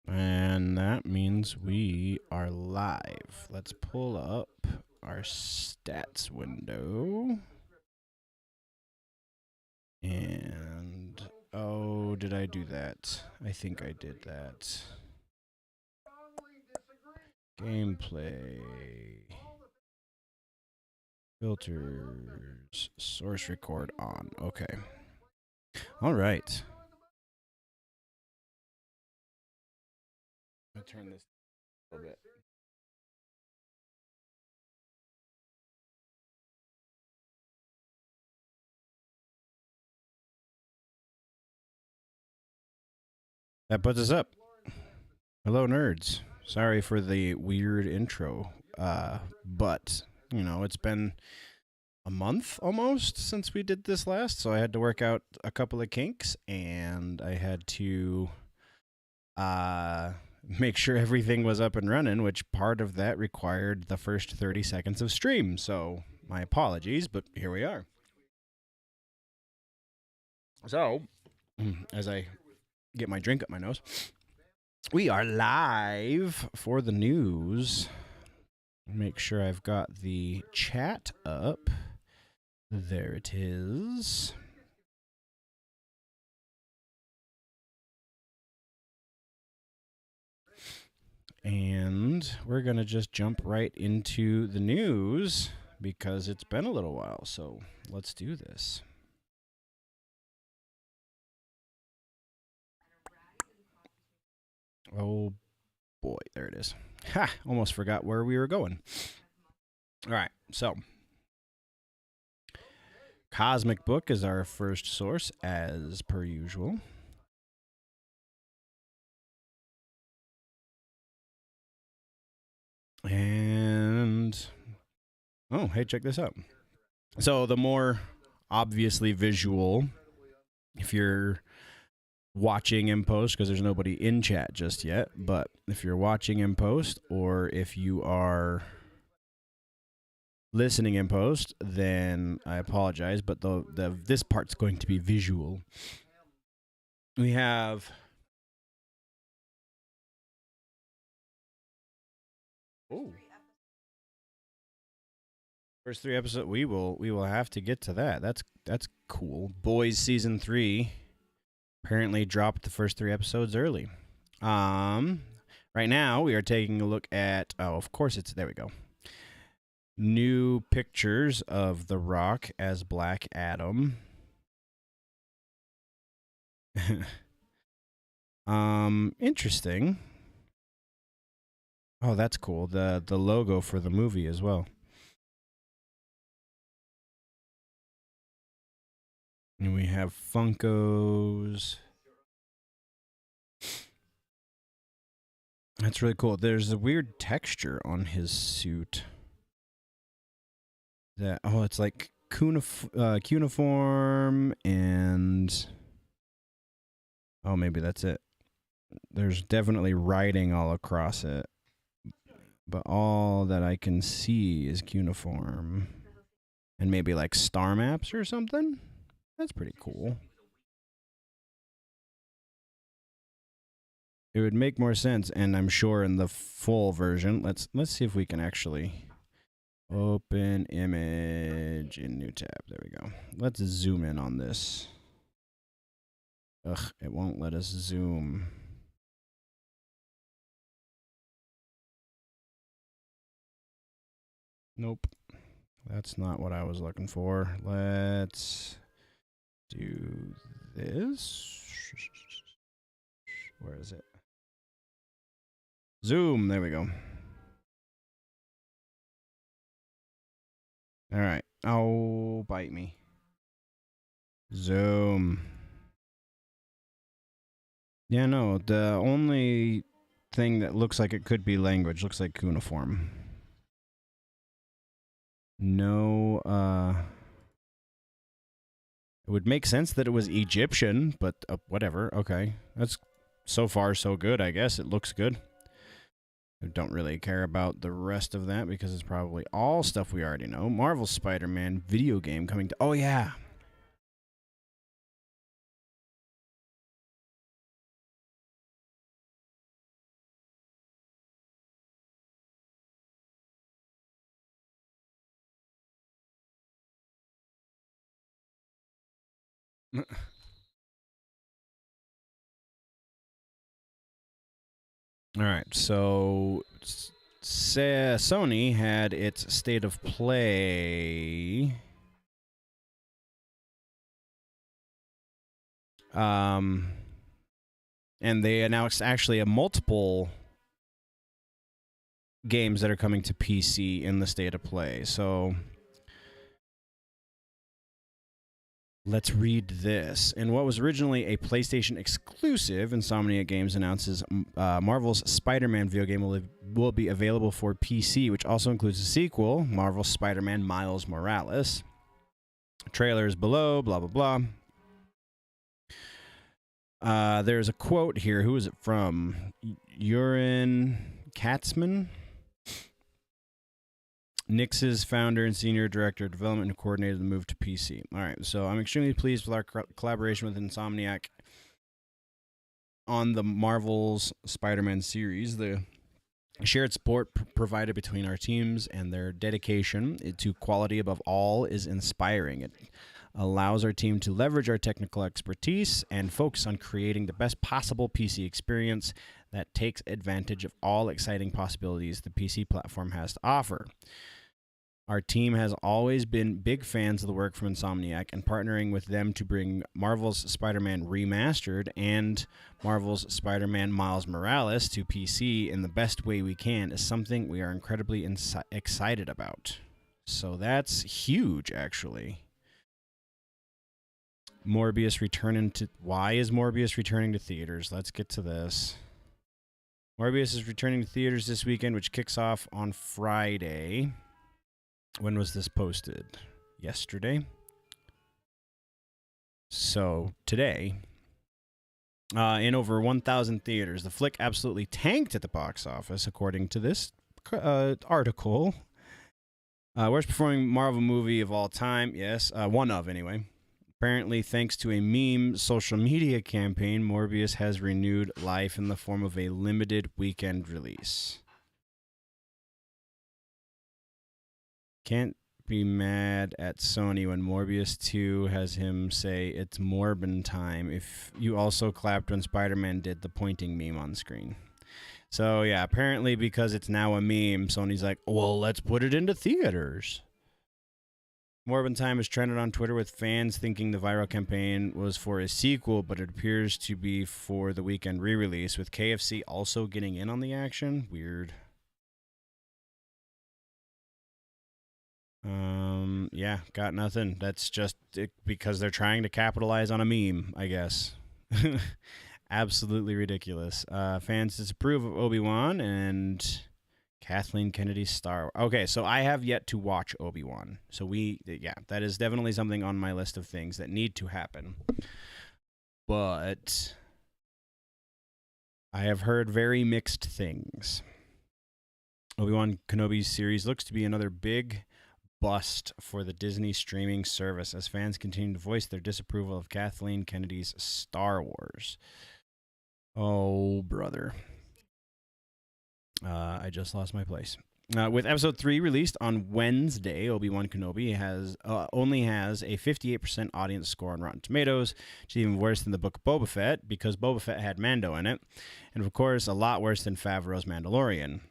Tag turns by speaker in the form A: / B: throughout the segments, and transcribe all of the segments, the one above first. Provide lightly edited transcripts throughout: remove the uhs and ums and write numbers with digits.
A: And that means we are live. Let's pull up our stats window. And, oh, did I do that? I think I did that. Gameplay. Filters. Source record on. Okay. All right. I'm going to turn this a little bit. That puts us up. Hello, nerds. Sorry for the weird intro. But, you know, it's been a month almost since we did this last, so I had to work out a couple of kinks, and I had to make sure everything was up and running, which part of that required the first 30 seconds of stream. So my apologies, but here we are. So, as I get my drink up my nose, we are live for the news. Make sure I've got the chat up. There it is. And we're going to just jump right into the news because it's been a little while. So let's do this. Oh boy, there it is. Ha! Almost forgot where we were going. All right, so Cosmic Book is our first source, as per usual. And oh, hey, check this out. So the more obviously visual, if you're watching in post, because there's nobody in chat just yet, but if you're watching in post or if you are listening in post, then I apologize, but this part's going to be visual. We have first 3 episodes. We will have to get to that. That's cool. Boys season 3 apparently dropped the first 3 episodes early. Right now we are taking a look at, oh, of course it's, there we go. New pictures of The Rock as Black Adam. Interesting. Oh, that's cool. The logo for the movie as well. And we have Funkos. That's really cool. There's a weird texture on his suit. That, oh, it's like cuneiform and, oh, maybe that's it. There's definitely writing all across it, but all that I can see is cuneiform and maybe like star maps or something. That's pretty cool. It would make more sense, and I'm sure in the full version. Let's see if we can actually open image in new tab. There we go. Let's zoom in on this. Ugh, it won't let us zoom. Nope. That's not what I was looking for. Let's do this. Where is it? Zoom. There we go. All right. Oh, bite me. Zoom. Yeah, no. The only thing that looks like it could be language looks like cuneiform. No, it would make sense that it was Egyptian, but whatever. Okay. That's so far so good, I guess. It looks good. I don't really care about the rest of that because it's probably all stuff we already know. Marvel Spider-Man video game coming to... Oh, yeah. All right, so Sony had its state of play. And they announced actually a multiple games that are coming to PC in the state of play. So let's read this. In what was originally a PlayStation exclusive, Insomniac Games announces Marvel's Spider-Man video game will be available for PC, which also includes a sequel, Marvel's Spider-Man Miles Morales. Trailers below, blah, blah, blah. There's a quote here. Who is it from? Urin Katzman? Nix's founder and senior director of development who coordinated the move to PC. All right, so I'm extremely pleased with our collaboration with Insomniac on the Marvel's Spider-Man series. The shared support provided between our teams and their dedication to quality above all is inspiring. It allows our team to leverage our technical expertise and focus on creating the best possible PC experience that takes advantage of all exciting possibilities the PC platform has to offer. Our team has always been big fans of the work from Insomniac, and partnering with them to bring Marvel's Spider-Man Remastered and Marvel's Spider-Man Miles Morales to PC in the best way we can is something we are incredibly excited about. So that's huge, actually. Morbius returning to... Why is Morbius returning to theaters? Let's get to this. Morbius is returning to theaters this weekend, which kicks off on Friday. When was this posted? Yesterday? So, today, in over 1,000 theaters, the flick absolutely tanked at the box office, according to this article. Worst performing Marvel movie of all time. Yes, one of, anyway. Apparently, thanks to a meme social media campaign, Morbius has renewed life in the form of a limited weekend release. Can't be mad at Sony when Morbius 2 has him say it's Morbin time if you also clapped when Spider-Man did the pointing meme on screen. So, yeah, apparently because it's now a meme, Sony's like, well, let's put it into theaters. Morbin Time is trended on Twitter with fans thinking the viral campaign was for a sequel, but it appears to be for the weekend re-release, with KFC also getting in on the action. Weird. Yeah, got nothing. That's just because they're trying to capitalize on a meme, I guess. Absolutely ridiculous. Fans disapprove of Obi-Wan and Kathleen Kennedy's Star Wars. Okay, so I have yet to watch Obi-Wan. So that is definitely something on my list of things that need to happen. But I have heard very mixed things. Obi-Wan Kenobi's series looks to be another big bust for the Disney streaming service as fans continue to voice their disapproval of Kathleen Kennedy's Star Wars. Oh, brother. I just lost my place. With episode 3 released on Wednesday, Obi-Wan Kenobi only has a 58% audience score on Rotten Tomatoes, which is even worse than the book Boba Fett, because Boba Fett had Mando in it, and of course, a lot worse than Favreau's Mandalorian.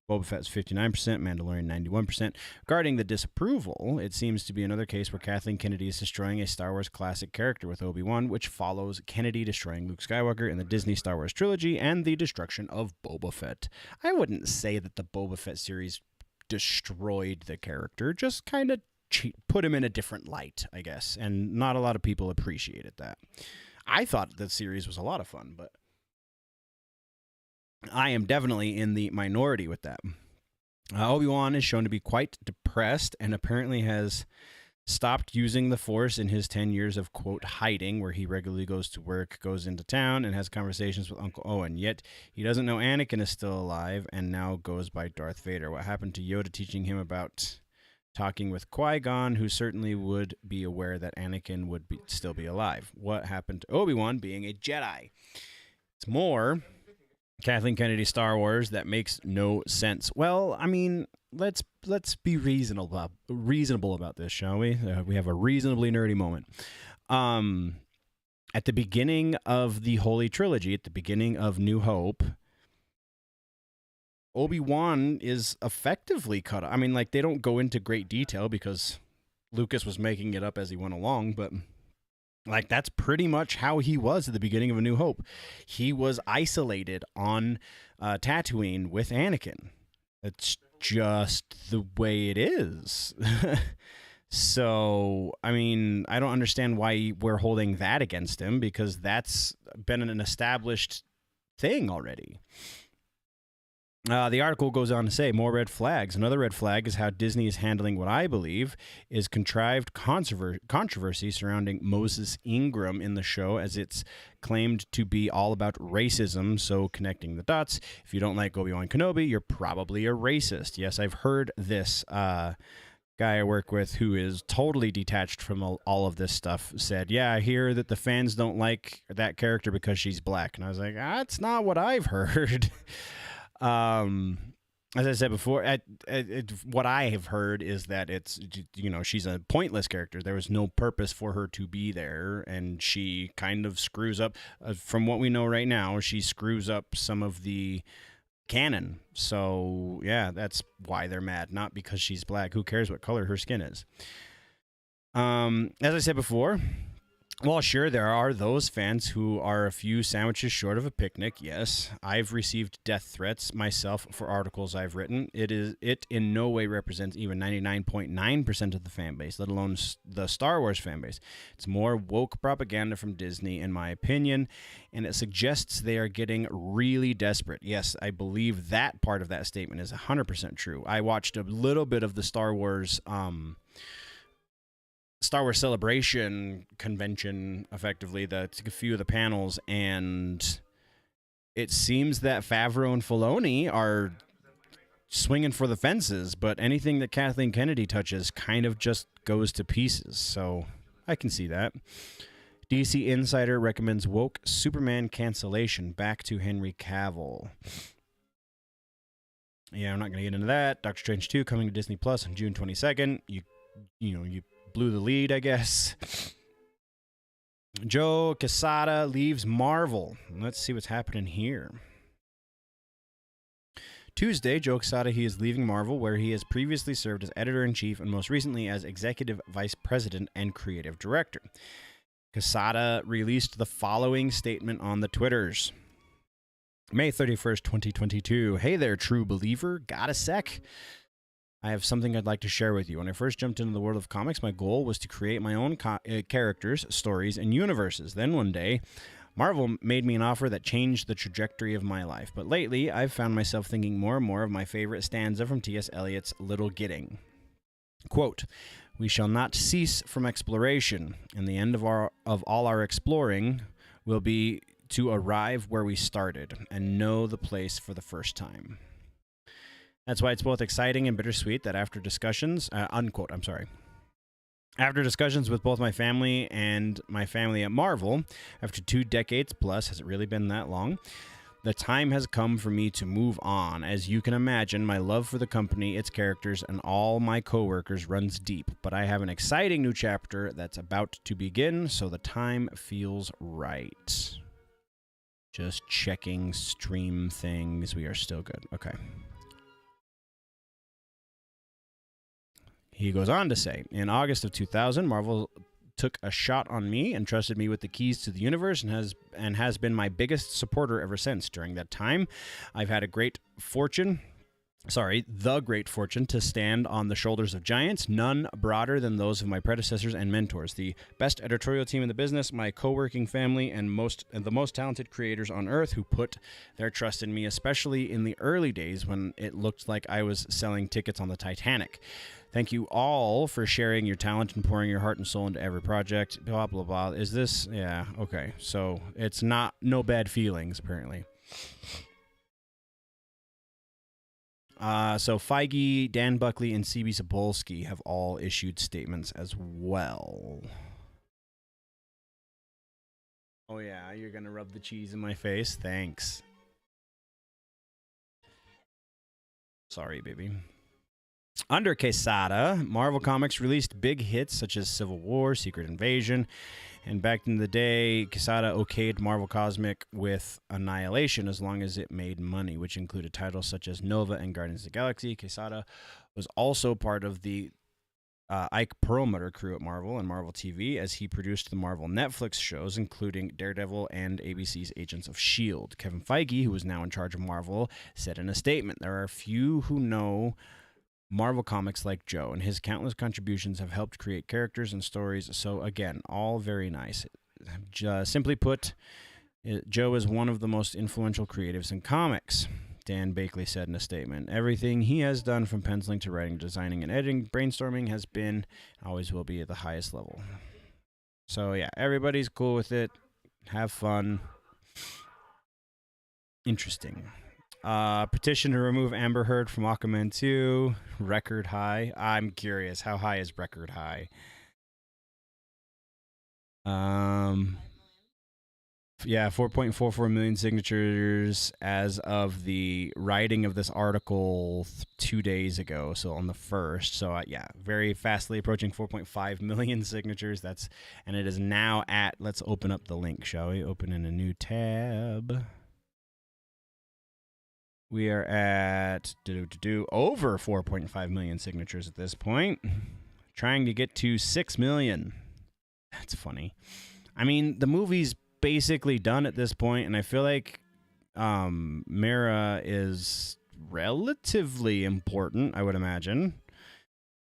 A: Boba Fett's 59%, Mandalorian 91%. Regarding the disapproval, it seems to be another case where Kathleen Kennedy is destroying a Star Wars classic character with Obi-Wan, which follows Kennedy destroying Luke Skywalker in the Disney Star Wars trilogy and the destruction of Boba Fett. I wouldn't say that the Boba Fett series destroyed the character, just kind of put him in a different light, I guess, and not a lot of people appreciated that. I thought the series was a lot of fun, but I am definitely in the minority with that. Obi-Wan is shown to be quite depressed and apparently has stopped using the Force in his 10 years of, quote, hiding, where he regularly goes to work, goes into town, and has conversations with Uncle Owen. Yet he doesn't know Anakin is still alive and now goes by Darth Vader. What happened to Yoda teaching him about talking with Qui-Gon, who certainly would be aware that Anakin would still be alive? What happened to Obi-Wan being a Jedi? It's more Kathleen Kennedy Star Wars that makes no sense. Well, I mean, let's be reasonable about this, shall we? We have a reasonably nerdy moment. at the beginning of the Holy Trilogy, at the beginning of New Hope, Obi-Wan is effectively cut off. I mean, like, they don't go into great detail because Lucas was making it up as he went along, but like, that's pretty much how he was at the beginning of A New Hope. He was isolated on Tatooine with Anakin. It's just the way it is. So, I mean, I don't understand why we're holding that against him, because that's been an established thing already. The article goes on to say more red flags. Another red flag is how Disney is handling what I believe is contrived controversy surrounding Moses Ingram in the show, as it's claimed to be all about racism. So, connecting the dots, if you don't like Obi-Wan Kenobi, you're probably a racist. Yes, I've heard this. Guy I work with, who is totally detached from all of this stuff, said, yeah, I hear that the fans don't like that character because she's black. And I was like, that's not what I've heard. As I said before, what I have heard is that it's, she's a pointless character. There was no purpose for her to be there, and she kind of screws up. From what we know right now, she screws up some of the canon. So, yeah, that's why they're mad, not because she's black. Who cares what color her skin is? As I said before, well, sure, there are those fans who are a few sandwiches short of a picnic. Yes, I've received death threats myself for articles I've written. It in no way represents even 99.9% of the fan base, let alone the Star Wars fan base. It's more woke propaganda from Disney, in my opinion, and it suggests they are getting really desperate. Yes, I believe that part of that statement is 100% true. I watched a little bit of the Star Wars Celebration convention, effectively, a few of the panels, and it seems that Favreau and Filoni are swinging for the fences, but anything that Kathleen Kennedy touches kind of just goes to pieces, so I can see that. DC Insider recommends woke Superman cancellation back to Henry Cavill. Yeah, I'm not going to get into that. Doctor Strange 2 coming to Disney Plus on June 22nd. You blew the lead, I guess. Joe Quesada leaves Marvel. Let's see what's happening here. Tuesday, Joe Quesada, he is leaving Marvel, where he has previously served as editor-in-chief and most recently as executive vice president and creative director. Quesada released the following statement on the Twitters. May 31st, 2022. Hey there, true believer. Got a sec? I have something I'd like to share with you. When I first jumped into the world of comics, my goal was to create my own characters, stories, and universes. Then one day, Marvel made me an offer that changed the trajectory of my life. But lately, I've found myself thinking more and more of my favorite stanza from T.S. Eliot's Little Gidding. Quote, "We shall not cease from exploration, and the end of all our exploring will be to arrive where we started and know the place for the first time." That's why it's both exciting and bittersweet that after discussions, unquote, I'm sorry. After discussions with both my family and my family at Marvel, after 2 decades plus, has it really been that long? The time has come for me to move on. As you can imagine, my love for the company, its characters, and all my coworkers runs deep, but I have an exciting new chapter that's about to begin, so the time feels right. Just checking stream things. We are still good. Okay. He goes on to say, in August of 2000, Marvel took a shot on me and trusted me with the keys to the universe and has been my biggest supporter ever since. During that time, I've had the great fortune to stand on the shoulders of giants, none broader than those of my predecessors and mentors, the best editorial team in the business, my co-working family, and the most talented creators on earth who put their trust in me, especially in the early days when it looked like I was selling tickets on the Titanic. Thank you all for sharing your talent and pouring your heart and soul into every project. Blah, blah, blah. Is this? Yeah, okay. So it's no bad feelings, apparently. So Feige, Dan Buckley, and CB Sapolsky have all issued statements as well. Oh, yeah, you're going to rub the cheese in my face? Thanks. Sorry, baby. Under Quesada, Marvel Comics released big hits such as Civil War, Secret Invasion, and back in the day, Quesada okayed Marvel Cosmic with Annihilation as long as it made money, which included titles such as Nova and Guardians of the Galaxy. Quesada was also part of the Ike Perlmutter crew at Marvel and Marvel TV as he produced the Marvel Netflix shows, including Daredevil and ABC's Agents of S.H.I.E.L.D. Kevin Feige, who is now in charge of Marvel, said in a statement, "There are few who know Marvel Comics like Joe, and his countless contributions have helped create characters and stories. So, again, all very nice. Simply put, Joe is one of the most influential creatives in comics," Dan Bakley said in a statement. "Everything he has done, from penciling to writing, designing, and editing, brainstorming, has been, always will be, at the highest level." So, yeah, everybody's cool with it. Have fun. Interesting. Petition to remove Amber Heard from Aquaman 2. Record high. I'm curious. How high is record high? Yeah, 4.44 million signatures as of the writing of this article 2 days ago. So on the 1st. So yeah, very fastly approaching 4.5 million signatures. And it is now at, let's open up the link, shall we? Open in a new tab. We are at over 4.5 million signatures at this point. Trying to get to 6 million. That's funny. I mean, the movie's basically done at this point, and I feel like Mara is relatively important, I would imagine.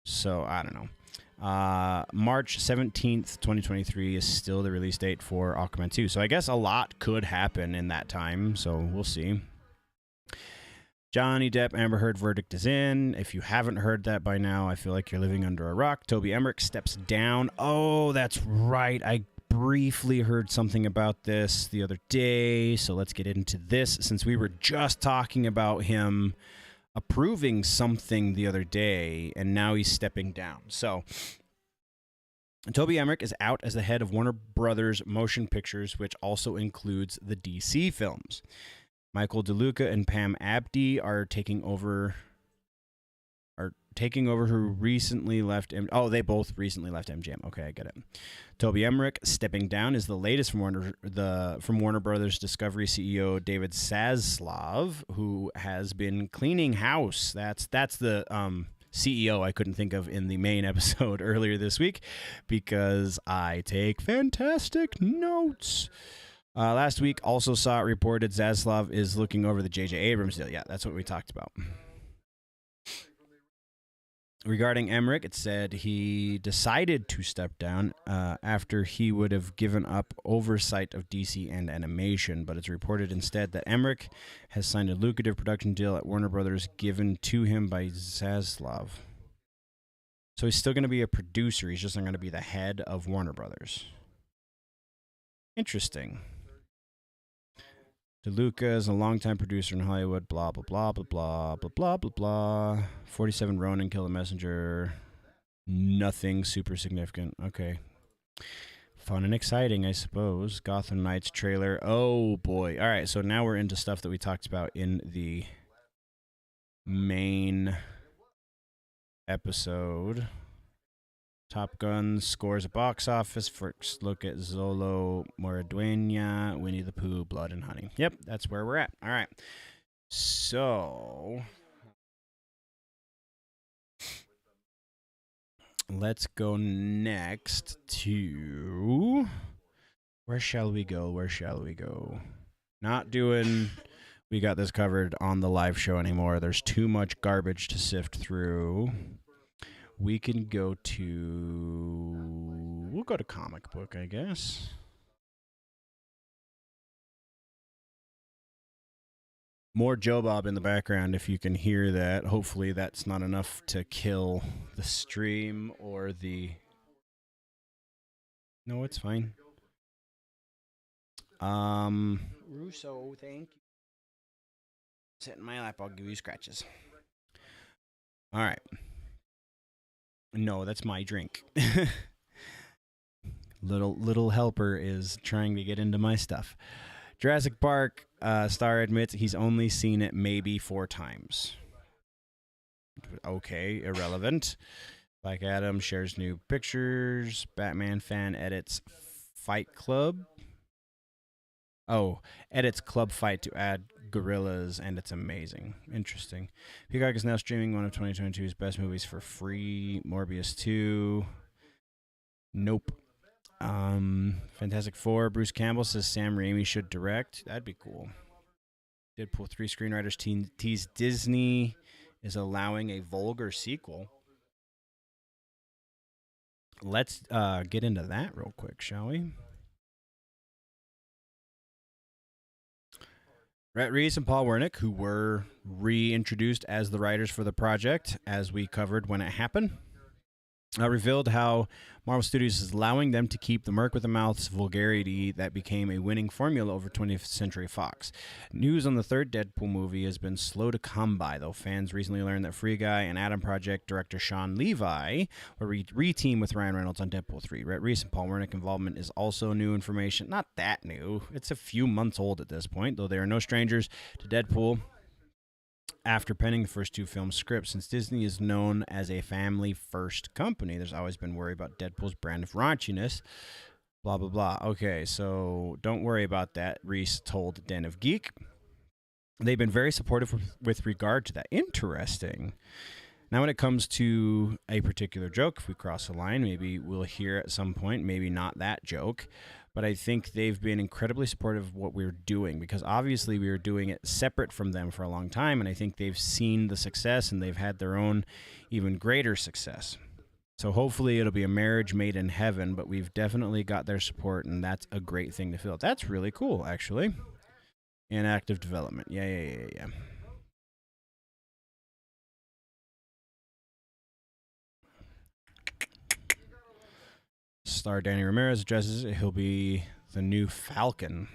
A: So, I don't know. March 17th, 2023 is still the release date for Aquaman 2. So I guess a lot could happen in that time, so we'll see. Johnny Depp Amber Heard verdict is in. If you haven't heard that by now, I feel like you're living under a rock. Toby Emmerich steps down. Oh, that's right. I briefly heard something about this the other day, so let's get into this since we were just talking about him approving something the other day, and now he's stepping down. So Toby Emmerich is out as the head of Warner Brothers Motion Pictures, which also includes the DC films. Michael DeLuca and Pam Abdi are taking over. Who recently left. They both recently left MGM. Okay, I get it. Toby Emmerich stepping down is the latest from Warner Brothers Discovery CEO David Zaslav, who has been cleaning house. That's the CEO I couldn't think of in the main episode earlier this week because I take fantastic notes. Last week also saw it reported Zaslav is looking over the J.J. Abrams deal. Yeah, that's what we talked about. Regarding Emmerich, it said he decided to step down after he would have given up oversight of DC and animation, but it's reported instead that Emmerich has signed a lucrative production deal at Warner Brothers given to him by Zaslav. So he's still going to be a producer. He's just not going to be the head of Warner Brothers. Interesting. DeLuca is a longtime producer in Hollywood, blah, blah, blah, blah, blah, blah, blah, blah, blah. 47 Ronin, Kill the Messenger. Nothing super significant. Okay. Fun and exciting, I suppose. Gotham Knights trailer. Oh, boy. All right, so now we're into stuff that we talked about in the main episode. Top Gun scores a box office. First look at Zolo Moraduena, Winnie the Pooh, Blood and Honey. Yep, that's where we're at. All right. So let's go next to... Where shall we go? Not doing We Got This Covered on the live show anymore. There's too much garbage to sift through. We can go to... We'll go to comic book, I guess. More Joe Bob in the background if you can hear that. Hopefully that's not enough to kill the stream or the... No, it's fine. Russo, thank you. Sit in my lap, I'll give you scratches. All right. No, that's my drink. Little helper is trying to get into my stuff. Jurassic Park, Star admits he's only seen it maybe 4 times. Okay, irrelevant. Black Adam shares new pictures. Batman fan edits Fight Club. Oh, edits Club Fight to add gorillas, and it's amazing. Interesting. Peacock is now streaming one of 2022's best movies for free. Morbius 2. Nope. Fantastic Four. Bruce Campbell says Sam Raimi should direct. That'd be cool. Deadpool 3 screenwriters tease Disney is allowing a vulgar sequel. Let's get into that real quick, shall we? Rhett Reese and Paul Wernick, who were reintroduced as the writers for the project, as we covered when it happened, revealed how Marvel Studios is allowing them to keep the Merc with the Mouth's vulgarity that became a winning formula over 20th Century Fox. News on the third Deadpool movie has been slow to come by, though fans recently learned that Free Guy and Adam Project director Sean Levi will re-team with Ryan Reynolds on Deadpool 3. Rhett Reese and Paul Wernick involvement is also new information. Not that new. It's a few months old at this point, though they are no strangers to Deadpool. After penning the first two film scripts, since Disney is known as a family-first company, there's always been worry about Deadpool's brand of raunchiness. Blah, blah, blah. Okay, so don't worry about that, Reese told Den of Geek. They've been very supportive with regard to that. Interesting. Now, when it comes to a particular joke, if we cross a line, maybe we'll hear at some point, maybe not that joke. But I think they've been incredibly supportive of what we're doing, because obviously we were doing it separate from them for a long time, and I think they've seen the success and they've had their own even greater success. So hopefully it'll be a marriage made in heaven, but we've definitely got their support, and that's a great thing to feel. That's really cool, actually. In active development. Yeah. Star Danny Ramirez addresses it. He'll be the new Falcon.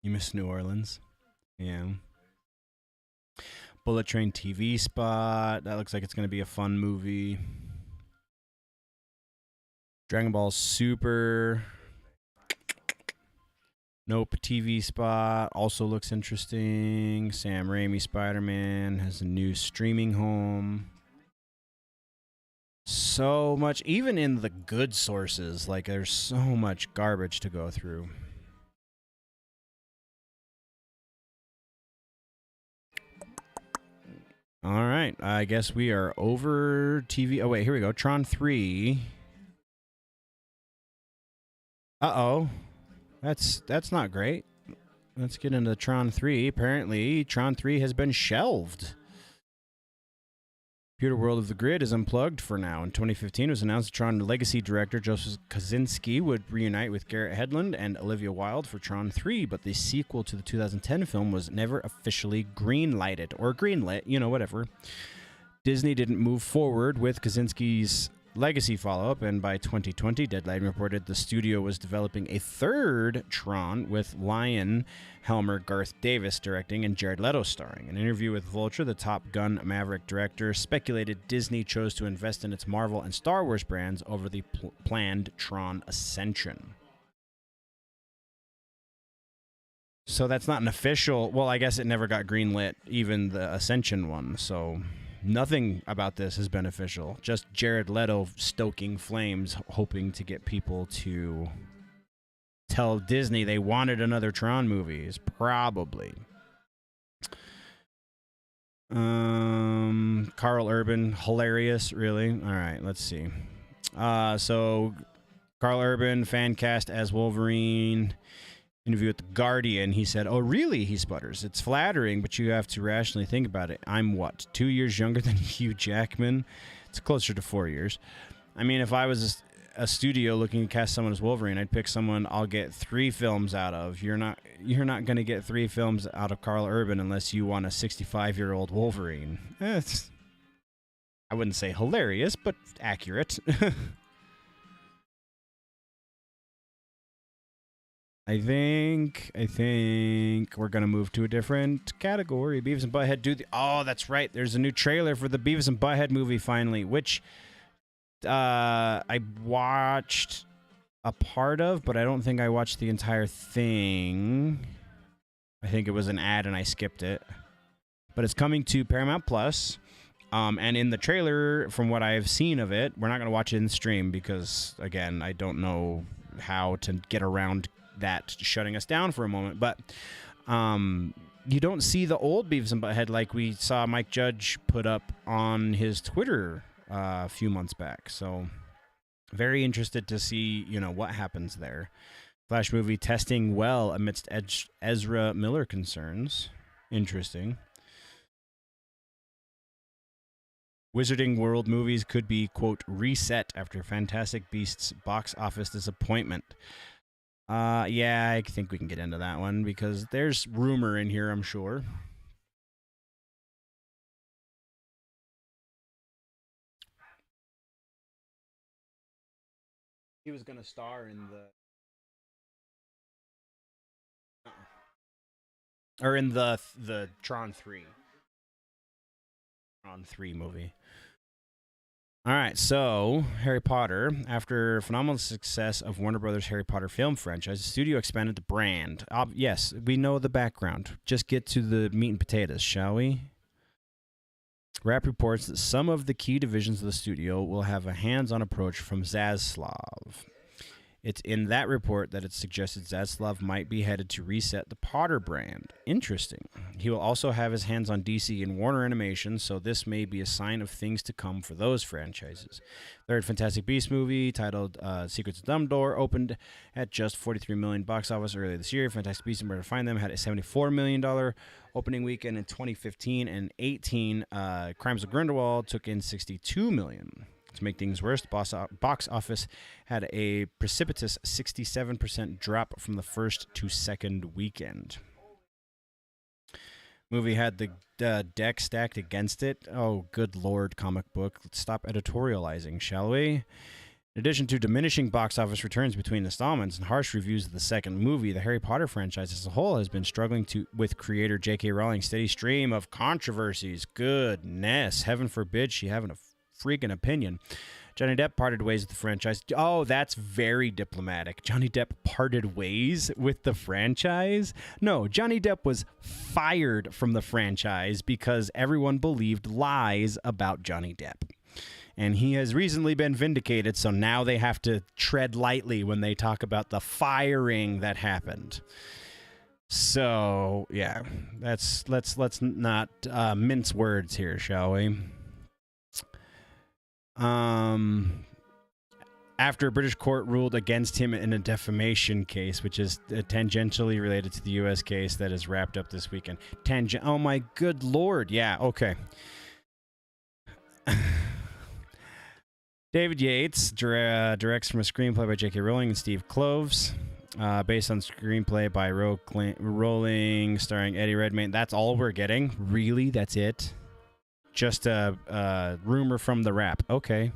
A: You miss New Orleans? Yeah. Bullet Train TV spot. That looks like it's going to be a fun movie. Dragon Ball Super. Nope, TV spot. Also looks interesting. Sam Raimi Spider-Man has a new streaming home. So much, even in the good sources, like there's so much garbage to go through. All right, I guess we are over TV. Oh, wait, here we go. Tron 3. Uh-oh. That's not great. Let's get into Tron 3. Apparently, Tron 3 has been shelved. Computer World of the Grid is unplugged for now. In 2015, it was announced that Tron Legacy director Joseph Kosinski would reunite with Garrett Hedlund and Olivia Wilde for Tron 3, but the sequel to the 2010 film was never officially green-lighted, or greenlit, whatever. Disney didn't move forward with Kosinski's Legacy follow-up, and by 2020, Deadline reported the studio was developing a third Tron with Lion Helmer Garth Davis directing and Jared Leto starring. In an interview with Vulture, the Top Gun Maverick director speculated Disney chose to invest in its Marvel and Star Wars brands over the planned Tron Ascension. So that's not an official... Well, I guess it never got greenlit, even the Ascension one, so... Nothing about this is beneficial. Just Jared Leto stoking flames, hoping to get people to tell Disney they wanted another Tron movie. Is probably. Carl Urban, hilarious, really. All right, let's see. So Carl Urban, fan cast as Wolverine. Interview with The Guardian, he said, "Oh, really?" He sputters. "It's flattering, but you have to rationally think about it. I'm what, 2 years younger than Hugh Jackman? It's closer to 4 years. I mean, if I was a studio looking to cast someone as Wolverine, I'd pick someone I'll get 3 films out of. You're not going to get 3 films out of Carl Urban unless you want a 65-year-old Wolverine." I wouldn't say hilarious, but accurate. I think we're going to move to a different category. Beavis and Butthead Oh, that's right. There's a new trailer for the Beavis and Butthead movie finally, which I watched a part of, but I don't think I watched the entire thing. I think it was an ad and I skipped it. But it's coming to Paramount Plus. And in the trailer, from what I've seen of it, we're not going to watch it in stream because, again, I don't know how to get around that shutting us down for a moment. But you don't see the old Beavis and Butthead like we saw Mike Judge put up on his Twitter a few months back. So very interested to see, what happens there. Flash movie testing well amidst Ezra Miller concerns. Interesting. Wizarding World movies could be, quote, reset after Fantastic Beasts box office disappointment. Yeah, I think we can get into that one because there's rumor in here, I'm sure. He was going to star in the... Or in the Tron 3. Tron 3 movie. All right, so Harry Potter. After phenomenal success of Warner Brothers' Harry Potter film franchise, the studio expanded the brand. Yes, we know the background. Just get to the meat and potatoes, shall we? Rap reports that some of the key divisions of the studio will have a hands-on approach from Zaslav. It's in that report that it's suggested Zaslav might be headed to reset the Potter brand. Interesting. He will also have his hands on DC and Warner Animation, so this may be a sign of things to come for those franchises. Third Fantastic Beasts movie, titled Secrets of Dumbledore, opened at just $43 million box office earlier this year. Fantastic Beasts and Where to Find Them had a $74 million opening weekend in 2015 and 18. Crimes of Grindelwald took in $62 million. To make things worse, the box office had a precipitous 67% drop from the first to second weekend. Movie had the deck stacked against it. Oh, good lord, comic book. Let's stop editorializing, shall we? In addition to diminishing box office returns between installments and harsh reviews of the second movie, the Harry Potter franchise as a whole has been struggling with creator J.K. Rowling's steady stream of controversies. Goodness, heaven forbid she having a freaking opinion. Johnny Depp parted ways with the franchise. Oh, that's very diplomatic. Johnny Depp parted ways with the franchise? No, Johnny Depp was fired from the franchise because everyone believed lies about Johnny Depp. And he has recently been vindicated, so now they have to tread lightly when they talk about the firing that happened. So, yeah, let's not mince words here, shall we? After a British court ruled against him in a defamation case, which is tangentially related to the U.S. case that is wrapped up this weekend. Oh my good lord. Yeah, okay. David Yates directs from a screenplay by J.K. Rowling and Steve Kloves, based on screenplay by Rowling, starring Eddie Redmayne. That's all we're getting? Really? That's it? Just a rumor from the Wrap. Okay.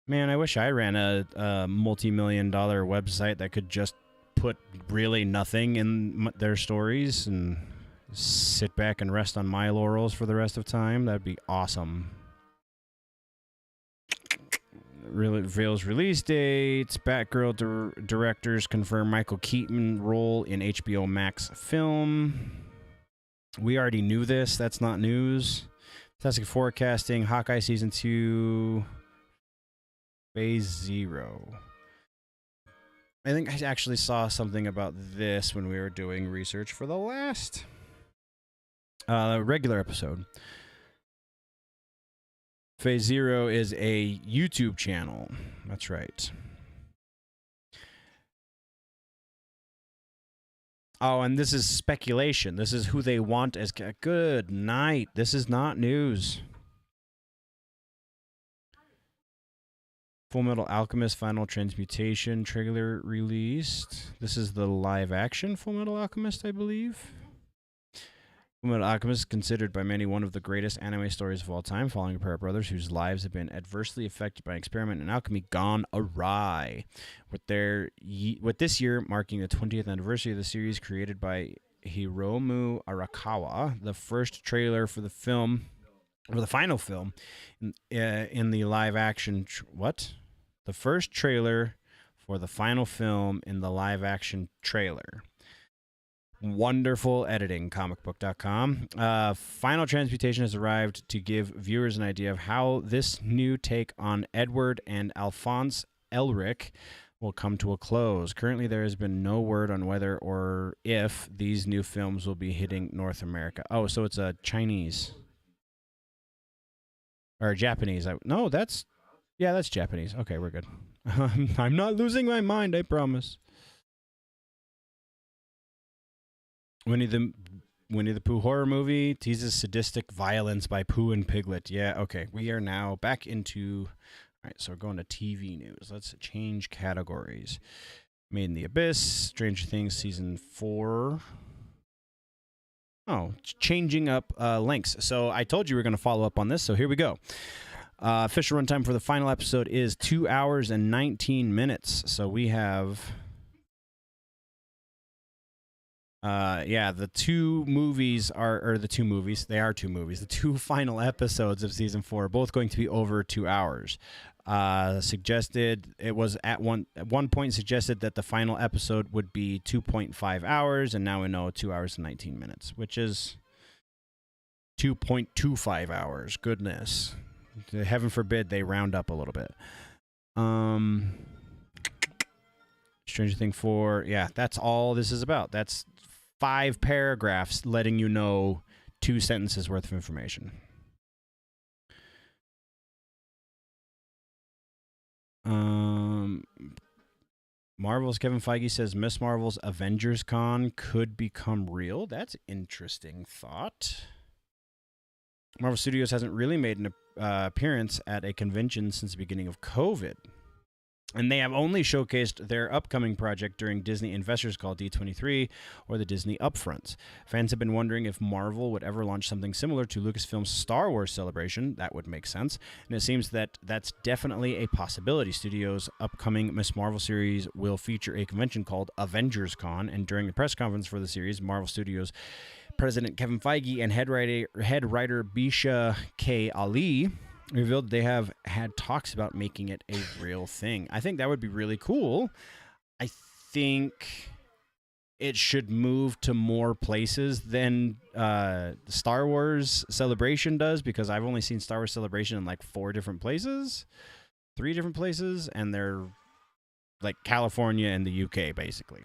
A: Man, I wish I ran a multi-million-dollar website that could just put really nothing in their stories and sit back and rest on my laurels for the rest of time. That'd be awesome. Reveals release dates. Batgirl directors confirm Michael Keaton role in HBO Max film. We already knew this. That's not news. Fantastic forecasting. Hawkeye Season 2. Phase 0. I think I actually saw something about this when we were doing research for the last regular episode. Phase 0 is a YouTube channel. That's right. Oh, and this is speculation. This is who they want as... Good night. This is not news. Full Metal Alchemist Final Transmutation trailer released. This is the live action Full Metal Alchemist, I believe. Full Metal Alchemist is considered by many one of the greatest anime stories of all time, following a pair of brothers whose lives have been adversely affected by an experiment in alchemy gone awry. With this year marking the 20th anniversary of the series created by Hiromu Arakawa, the first trailer for the film, or the final film, in the live action... The first trailer for the final film in the live action trailer. Wonderful editing, comicbook.com. Final Transmutation has arrived to give viewers an idea of how this new take on Edward and Alphonse Elric will come to a close. Currently, there has been no word on whether or if these new films will be hitting North America. Oh, so it's a Chinese or Japanese. No, that's Japanese. Okay, we're good. I'm not losing my mind, I promise. Winnie the Pooh horror movie teases sadistic violence by Pooh and Piglet. Yeah, okay. We are now back into... All right, so we're going to TV news. Let's change categories. Made in the Abyss, Stranger Things Season 4. Oh, changing up links. So I told you we were going to follow up on this, so here we go. Official runtime for the final episode is 2 hours and 19 minutes. So we have... the two movies they are two movies. The two final episodes of season 4 are both going to be over 2 hours. Suggested it was at one point suggested that the final episode would be 2.5 hours, and now we know 2 hours and 19 minutes, which is 2.25 hours. Goodness. Heaven forbid they round up a little bit. Stranger Things 4, yeah, that's all this is about. That's 5 paragraphs letting you know 2 sentences worth of information. Marvel's Kevin Feige says Miss Marvel's Avengers Con could become real. That's interesting thought. Marvel Studios hasn't really made an appearance at a convention since the beginning of COVID. And they have only showcased their upcoming project during Disney Investors Call D23 or the Disney Upfronts. Fans have been wondering if Marvel would ever launch something similar to Lucasfilm's Star Wars Celebration. That would make sense. And it seems that that's definitely a possibility. Studios' upcoming Miss Marvel series will feature a convention called Avengers Con. And during the press conference for the series, Marvel Studios President Kevin Feige and head writer Bisha K. Ali revealed they have had talks about making it a real thing. I think that would be really cool. I think it should move to more places than the Star Wars Celebration does, because I've only seen Star Wars Celebration in like 3 different places, and they're like California and the UK, basically.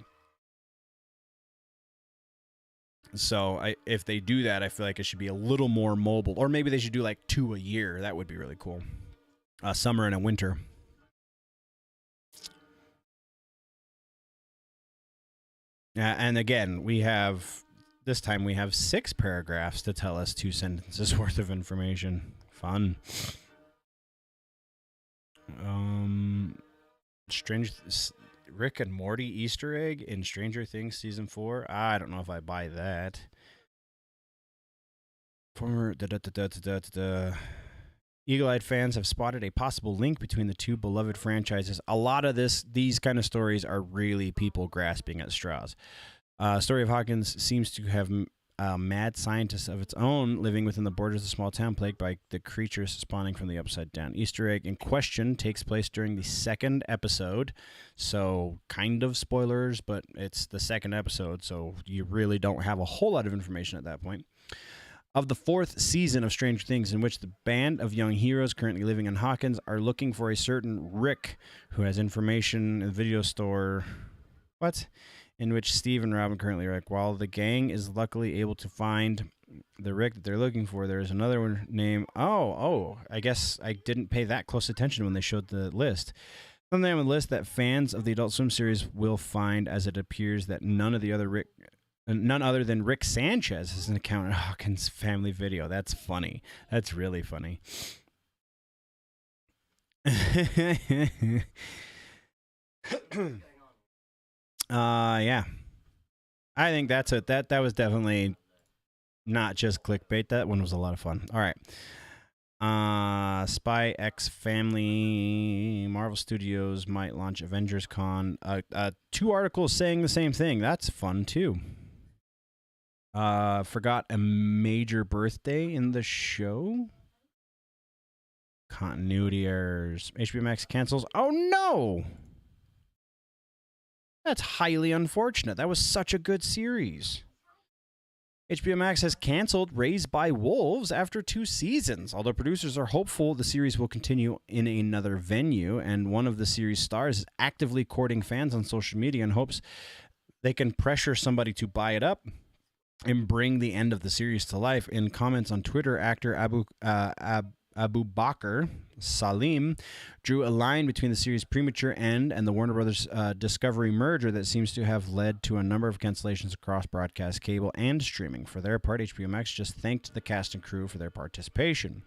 A: So if they do that, I feel like it should be a little more mobile. Or maybe they should do like 2 a year. That would be really cool. A summer and a winter. And again, this time we have 6 paragraphs to tell us 2 sentences worth of information. Fun. Rick and Morty Easter egg in Stranger Things Season 4. I don't know if I buy that. Former Eagle-eyed fans have spotted a possible link between the 2 beloved franchises. A lot of these kind of stories are really people grasping at straws. Story of Hawkins seems to have a mad scientist of its own living within the borders of a small town plagued by the creatures spawning from the upside down. Easter egg in question takes place during the 2nd episode, so kind of spoilers, but it's the 2nd episode, so you really don't have a whole lot of information at that point. Of the 4th season of Stranger Things, in which the band of young heroes currently living in Hawkins are looking for a certain Rick who has information in the video store. What? In which Steve and Robin currently are. While the gang is luckily able to find the Rick that they're looking for, there is another one named... Oh, I guess I didn't pay that close attention when they showed the list. Something on the list that fans of the Adult Swim series will find, as it appears that none other than Rick Sanchez has an account at Hawkins Family Video. That's funny. That's really funny. Yeah. I think that's it. That was definitely not just clickbait. That one was a lot of fun. All right. Spy X Family, Marvel Studios might launch Avengers Con. 2 articles saying the same thing. That's fun too. Forgot a major birthday in the show. Continuity errors. HBO Max cancels. Oh no! That's highly unfortunate. That was such a good series. HBO Max has canceled Raised by Wolves after 2 seasons. Although producers are hopeful the series will continue in another venue, and one of the series stars is actively courting fans on social media and hopes they can pressure somebody to buy it up and bring the end of the series to life. In comments on Twitter, actor Abu Bakr Salim drew a line between the series' premature end and the Warner Brothers Discovery merger that seems to have led to a number of cancellations across broadcast, cable, and streaming. For their part, HBO Max just thanked the cast and crew for their participation.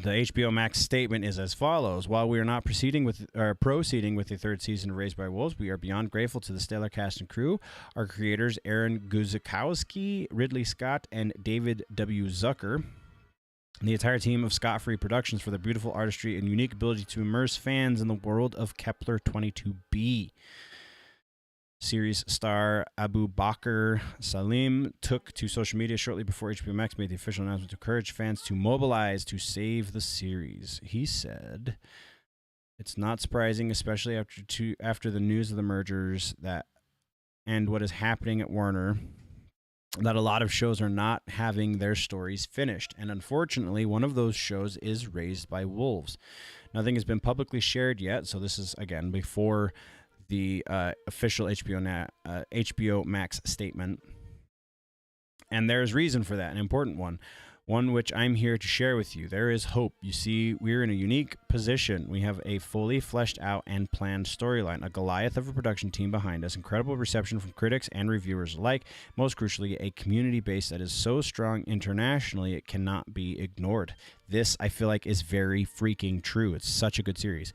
A: The HBO Max statement is as follows. While we are not proceeding with the third season of Raised by Wolves, we are beyond grateful to the stellar cast and crew, our creators Aaron Guzikowski, Ridley Scott, and David W. Zucker, and the entire team of Scott Free Productions for their beautiful artistry and unique ability to immerse fans in the world of Kepler 22b. Series star Abu Bakr Salim took to social media shortly before HBO Max made the official announcement to encourage fans to mobilize to save the series. He said, "It's not surprising, especially after the news of the mergers and what is happening at Warner, that a lot of shows are not having their stories finished. And unfortunately, one of those shows is Raised by Wolves. Nothing has been publicly shared yet, so this is, again, before the official HBO Max statement. And there is reason for that, an important one which I'm here to share with you. There is hope. You see, we're in a unique position. We have a fully fleshed out and planned storyline, a Goliath of a production team behind us, incredible reception from critics and reviewers alike, most crucially, a community base that is so strong internationally it cannot be ignored. This, I feel like, is very freaking true. It's such a good series.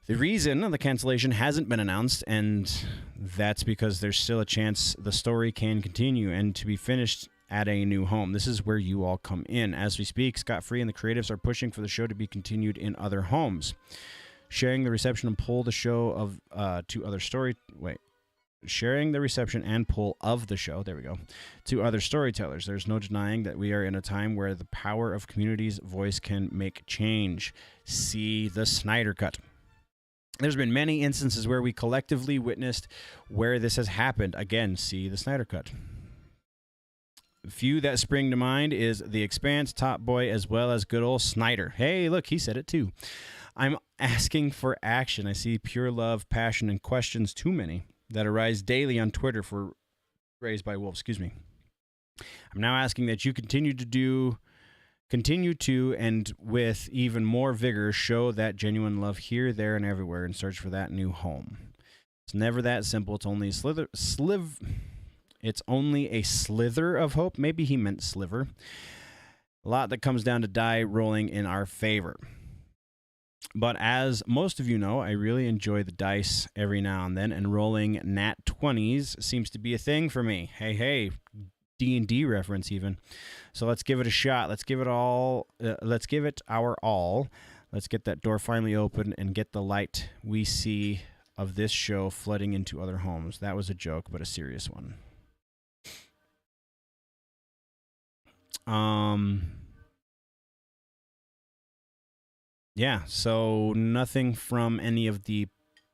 A: The reason the cancellation hasn't been announced, and that's because there's still a chance the story can continue and to be finished at a new home. This is where you all come in. As we speak, Scott Free and the creatives are pushing for the show to be continued in other homes, sharing the reception and pull the show of sharing the reception and pull of the show, there we go, to other storytellers. There's no denying that we are in a time where the power of community's voice can make change. See the Snyder Cut. There's been many instances where we collectively witnessed where this has happened. Again, see the Snyder Cut. A few that spring to mind is The Expanse, Top Boy, as well as good old Snyder. Hey, look, he said it too. I'm asking for action. I see pure love, passion, and questions too many that arise daily on Twitter for Raised by Wolves. I'm now asking that you continue to, and with even more vigor, show that genuine love here, there, and everywhere in search for that new home. It's never that simple. It's only a slither of hope. Maybe he meant sliver. A lot that comes down to die rolling in our favor. But as most of you know, I really enjoy the dice every now and then, and rolling nat 20s seems to be a thing for me. Hey, D&D reference even. So let's give it a shot. Let's give it our all. Let's get that door finally open and get the light we see of this show flooding into other homes. That was a joke, but a serious one. Yeah, so nothing from any of the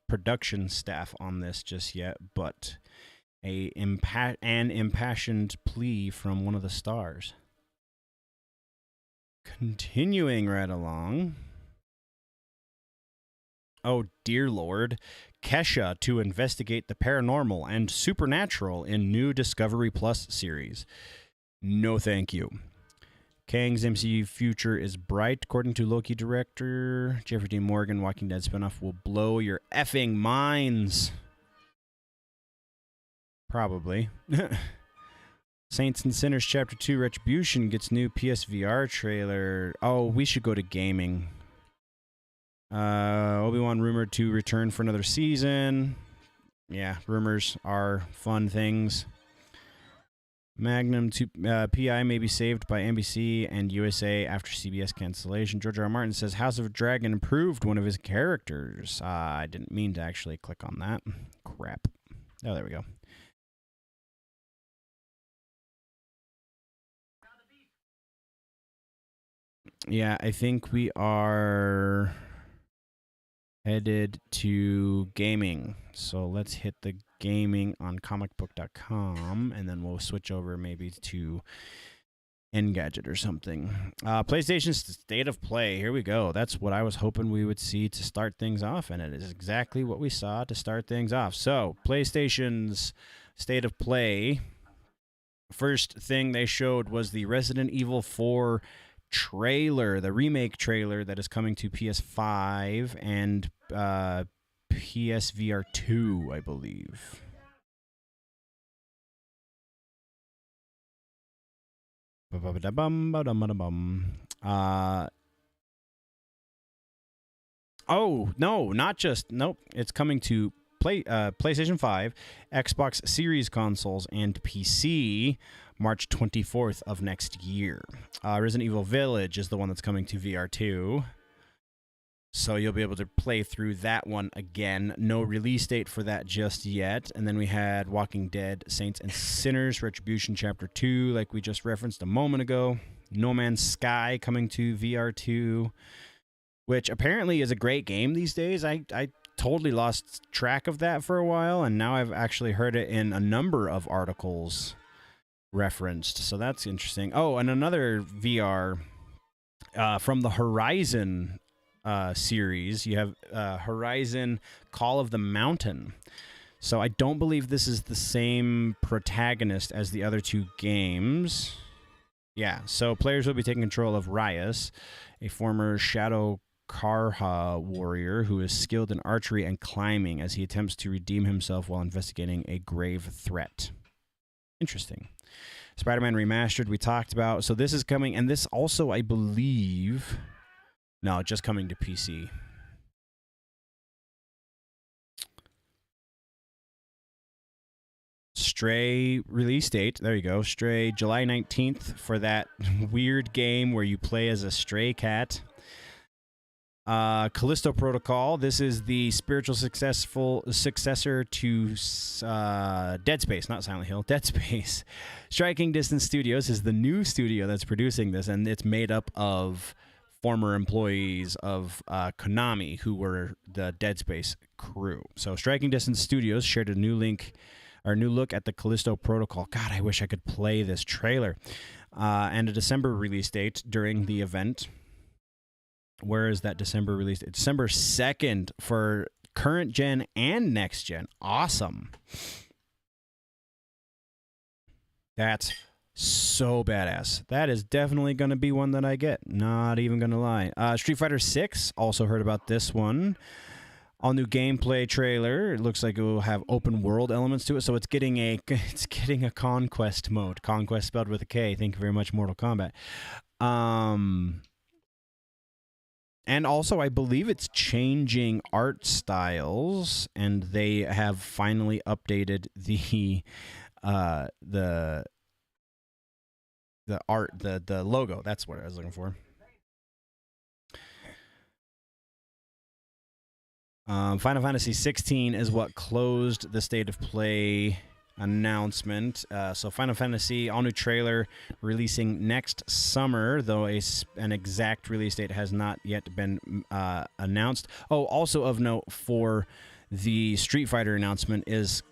A: production staff on this just yet, but an impassioned plea from one of the stars. Continuing right along. Oh, dear Lord. Kesha to investigate the paranormal and supernatural in new Discovery Plus series. No thank you. Kang's MCU future is bright, according to Loki director Jeffrey Dean Morgan. Walking Dead spinoff will blow your effing minds. Probably. Saints and Sinners Chapter 2 Retribution gets new PSVR trailer. Oh, we should go to gaming. Obi-Wan rumored to return for another season. Yeah, rumors are fun things. Magnum PI may be saved by NBC and USA after CBS cancellation. George R. R. Martin says House of Dragon improved one of his characters. I didn't mean to actually click on that. Crap. Oh, there we go. Yeah, I think we are headed to gaming. So let's hit the gaming on comicbook.com, and then we'll switch over maybe to Engadget or something. PlayStation State of Play. Here we go. That's what I was hoping we would see to start things off, and it is exactly what we saw to start things off. So PlayStation's State of Play. First thing they showed was the Resident Evil 4 trailer, the remake trailer that is coming to PS5 and PSVR 2, I believe. Oh, no, not just, nope. It's coming to PlayStation 5, Xbox Series consoles, and PC March 24th of next year. Resident Evil Village is the one that's coming to VR 2. So you'll be able to play through that one again. No release date for that just yet. And then we had Walking Dead, Saints and Sinners, Retribution Chapter 2, like we just referenced a moment ago. No Man's Sky coming to VR 2, which apparently is a great game these days. I totally lost track of that for a while, and now I've actually heard it in a number of articles referenced. So that's interesting. Oh, and another VR from the Horizon series. You have Horizon Call of the Mountain. So I don't believe this is the same protagonist as the other two games. Yeah, so players will be taking control of Ryas, a former Shadow Karha warrior who is skilled in archery and climbing as he attempts to redeem himself while investigating a grave threat. Interesting. Spider-Man Remastered we talked about. So this is coming, and this also, I believe... No, just coming to PC. Stray release date. There you go. Stray, July 19th for that weird game where you play as a stray cat. Callisto Protocol. This is the spiritual successor to Dead Space, not Silent Hill. Dead Space. Striking Distance Studios is the new studio that's producing this, and it's made up of former employees of Konami, who were the Dead Space crew. So Striking Distance Studios shared a new look at the Callisto Protocol. God, I wish I could play this trailer. And a December release date during the event. Where is that December release date? December 2nd for current gen and next gen. Awesome. That's so badass. That is definitely going to be one that I get. Not even going to lie. Street Fighter 6. Also heard about this one. All new gameplay trailer. It looks like it will have open world elements to it. So it's getting a conquest mode. Conquest spelled with a K. Thank you very much, Mortal Kombat. And also, I believe it's changing art styles, and they have finally updated the art, the logo. That's what I was looking for. Final Fantasy 16 is what closed the State of Play announcement. So Final Fantasy, all new trailer releasing next summer, though an exact release date has not yet been announced. Oh, also of note for the Street Fighter announcement is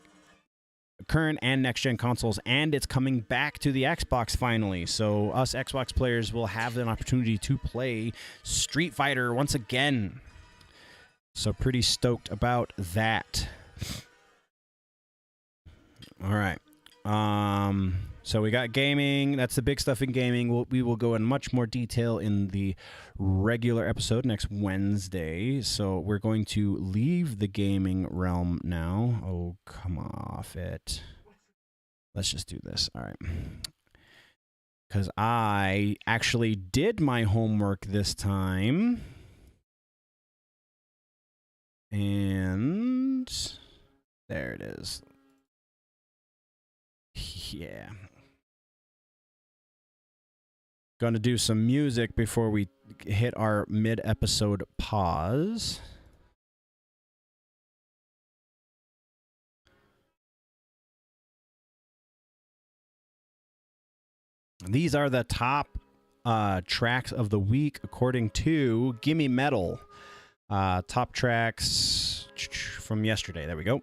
A: current and next-gen consoles, and it's coming back to the Xbox finally. So us Xbox players will have an opportunity to play Street Fighter once again. So pretty stoked about that. All right. So we got gaming. That's the big stuff in gaming. We will go in much more detail in the regular episode next Wednesday. So we're going to leave the gaming realm now. Oh, come off it. Let's just do this. All right. Because I actually did my homework this time. And there it is. Yeah. Gonna do some music before we hit our mid-episode pause. These are the top tracks of the week according to Gimme Metal. Top tracks from yesterday. There we go.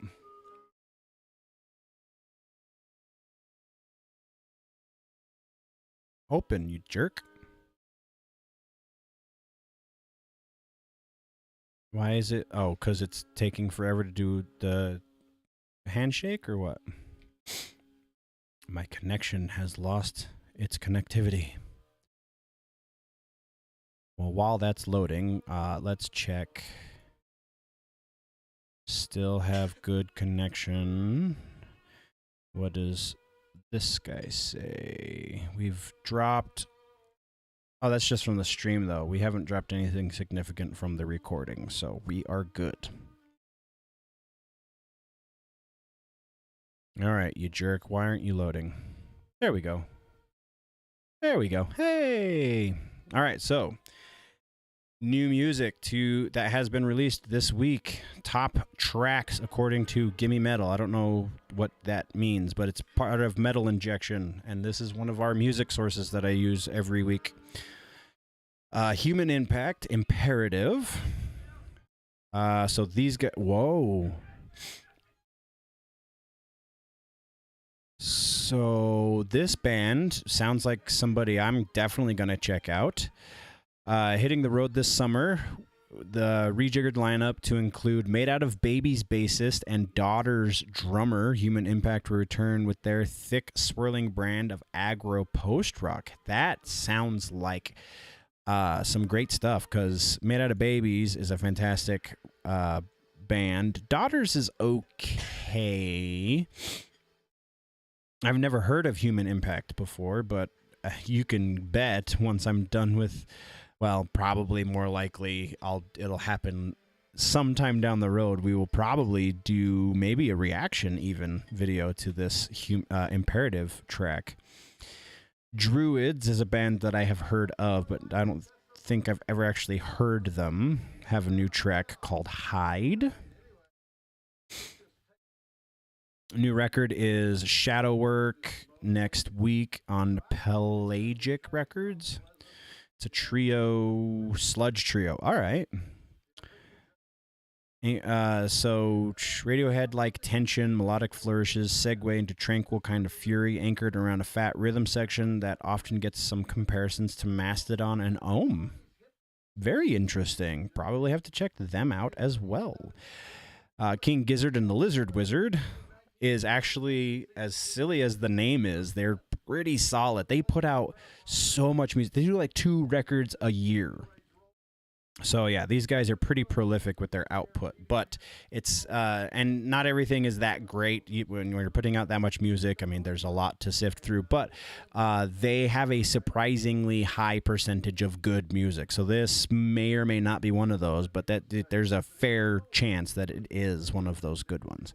A: Open, you jerk. Why is it? Oh, because it's taking forever to do the handshake or what? My connection has lost its connectivity. Well, while that's loading, let's check. Still have good connection. What does this guy say? We've dropped... Oh, that's just from the stream, though. We haven't dropped anything significant from the recording, so we are good. All right, you jerk. Why aren't you loading? There we go. There we go. Hey! All right, so new music that has been released this week. Top tracks according to Gimme Metal. I don't know what that means, but it's part of Metal Injection, and this is one of our music sources that I use every week. Human Impact, Imperative. So these guys... Whoa. So this band sounds like somebody I'm definitely going to check out. Hitting the road this summer, the rejiggered lineup to include Made Out of Babies bassist and Daughters drummer. Human Impact will return with their thick, swirling brand of aggro post-rock. That sounds like some great stuff, because Made Out of Babies is a fantastic band. Daughters is okay. I've never heard of Human Impact before, but you can bet once I'm done with... Well, probably more likely it'll happen sometime down the road. We will probably do maybe a reaction even video to this Imperative track. Druids is a band that I have heard of, but I don't think I've ever actually heard them. Have a new track called Hide. New record is Shadow Work next week on Pelagic Records. It's a trio, sludge trio. All right. So Radiohead-like tension, melodic flourishes, segue into tranquil kind of fury, anchored around a fat rhythm section that often gets some comparisons to Mastodon and Ohm. Very interesting. Probably have to check them out as well. King Gizzard and the Lizard Wizard is actually, as silly as the name is, they're pretty solid. They put out so much music. They do like 2 records a year. So yeah, these guys are pretty prolific with their output, but it's and not everything is that great when you're putting out that much music. I mean, there's a lot to sift through, but they have a surprisingly high percentage of good music. So this may or may not be one of those, but there's a fair chance that it is one of those good ones.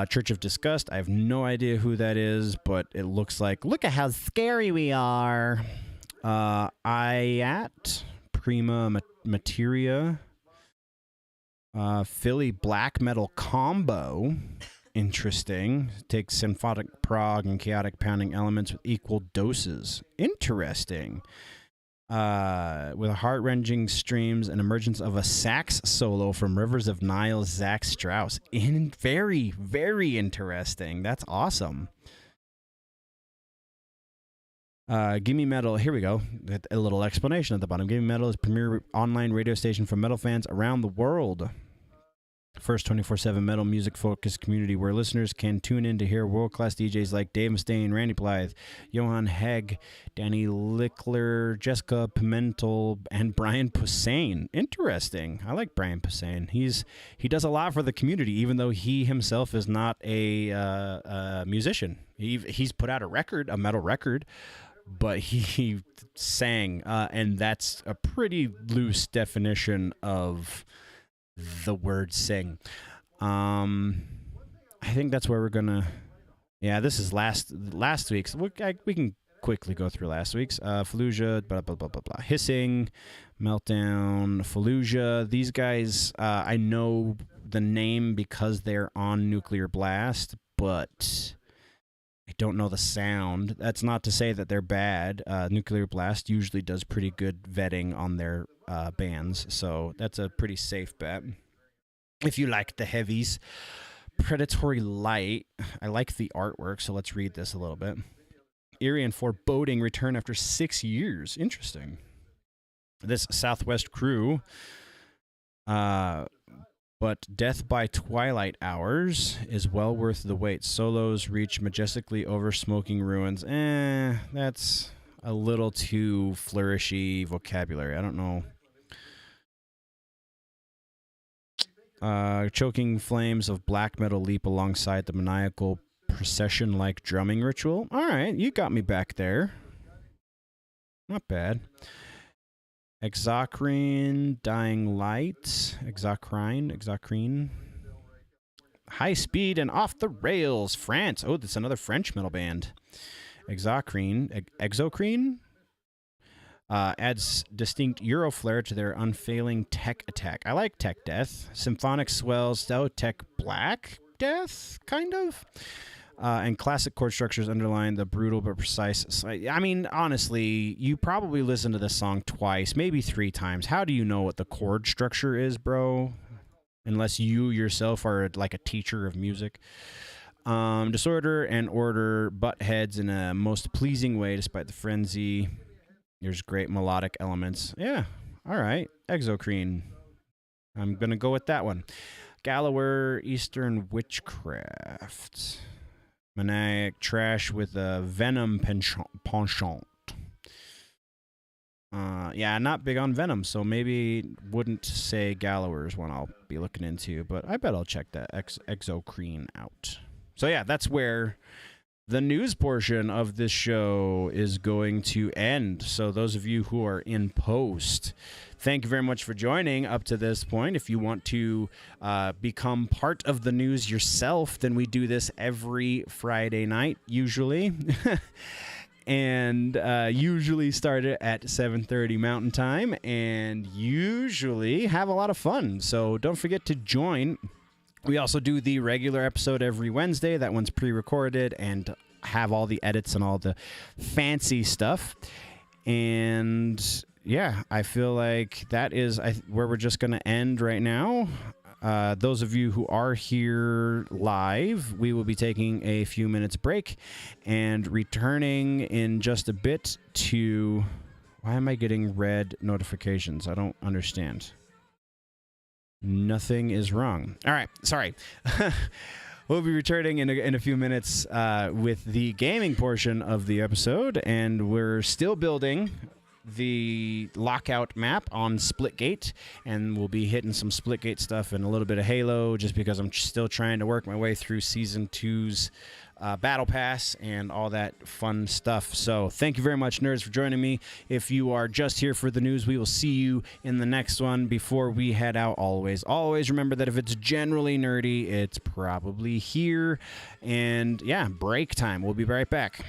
A: Church of Disgust, I have no idea who that is, but it looks like, look at how scary we are. Iat, Prima Materia, Philly Black Metal Combo, interesting. Takes symphonic prog and chaotic pounding elements with equal doses. Interesting. With heart-wrenching streams and emergence of a sax solo from Rivers of Nile's Zach Strauss. Very, very interesting. That's awesome. Gimme Metal, here we go. A little explanation at the bottom. Gimme Metal is a premier online radio station for metal fans around the world. First 24/7 metal music-focused community where listeners can tune in to hear world-class DJs like Dave Mustaine, Randy Blythe, Johan Hegg, Danny Lickler, Jessica Pimentel, and Brian Posehn. Interesting. I like Brian Posehn. He does a lot for the community, even though he himself is not a musician. He's put out a metal record, but he sang, and that's a pretty loose definition of the word sing. I think that's where we're gonna... Yeah, this is last week's. We can quickly go through last week's. Fallujah, blah, blah, blah, blah, blah. Hissing, Meltdown, Fallujah. These guys, I know the name because they're on Nuclear Blast, but I don't know the sound. That's not to say that they're bad. Nuclear Blast usually does pretty good vetting on their bands, so that's a pretty safe bet. If you like the heavies, Predatory Light. I like the artwork, so let's read this a little bit. Eerie and foreboding return after 6 years. Interesting. This Southwest crew, but Death by Twilight Hours is well worth the wait. Solos reach majestically over smoking ruins. That's a little too flourishy vocabulary. I don't know. Choking flames of black metal leap alongside the maniacal procession-like drumming ritual. All right, you got me back there. Not bad. Exocrine, Dying Light. Exocrine. High Speed and Off the Rails, France. Oh, that's another French metal band. Exocrine. Adds distinct Euroflare to their unfailing tech attack. I like tech death. Symphonic swells, though, tech black death, kind of. And classic chord structures underline the brutal but precise. I mean, honestly, you probably listened to this song twice, maybe 3 times. How do you know what the chord structure is, bro? Unless you yourself are like a teacher of music. Disorder and order butt heads in a most pleasing way despite the frenzy. There's great melodic elements. Yeah, all right. Exocrine. I'm going to go with that one. Gallower, Eastern Witchcraft. Maniac trash with a venom penchant. Yeah, not big on venom, so maybe wouldn't say Gallower is one I'll be looking into, but I bet I'll check that Exocrine out. So yeah, that's where the news portion of this show is going to end. So those of you who are in post, thank you very much for joining up to this point. If you want to become part of the news yourself, then we do this every Friday night, usually. And usually start it at 7:30 Mountain Time, and usually have a lot of fun. So don't forget to join. We also do the regular episode every Wednesday. That one's pre-recorded and have all the edits and all the fancy stuff. And yeah, I feel like that is where we're just going to end right now. Those of you who are here live, we will be taking a few minutes break and returning in just a bit to... Why am I getting red notifications? I don't understand. Nothing is wrong. All right, sorry. We'll be returning in a few minutes with the gaming portion of the episode, and we're still building the Lockout map on Splitgate, and we'll be hitting some Splitgate stuff and a little bit of Halo, just because I'm still trying to work my way through Season 2's Battle Pass and all that fun stuff. So thank you very much, nerds, for joining me. If you are just here for the news, we will see you in the next one. Before we head out, always remember that if it's generally nerdy, it's probably here. And yeah, break time. We'll be right back.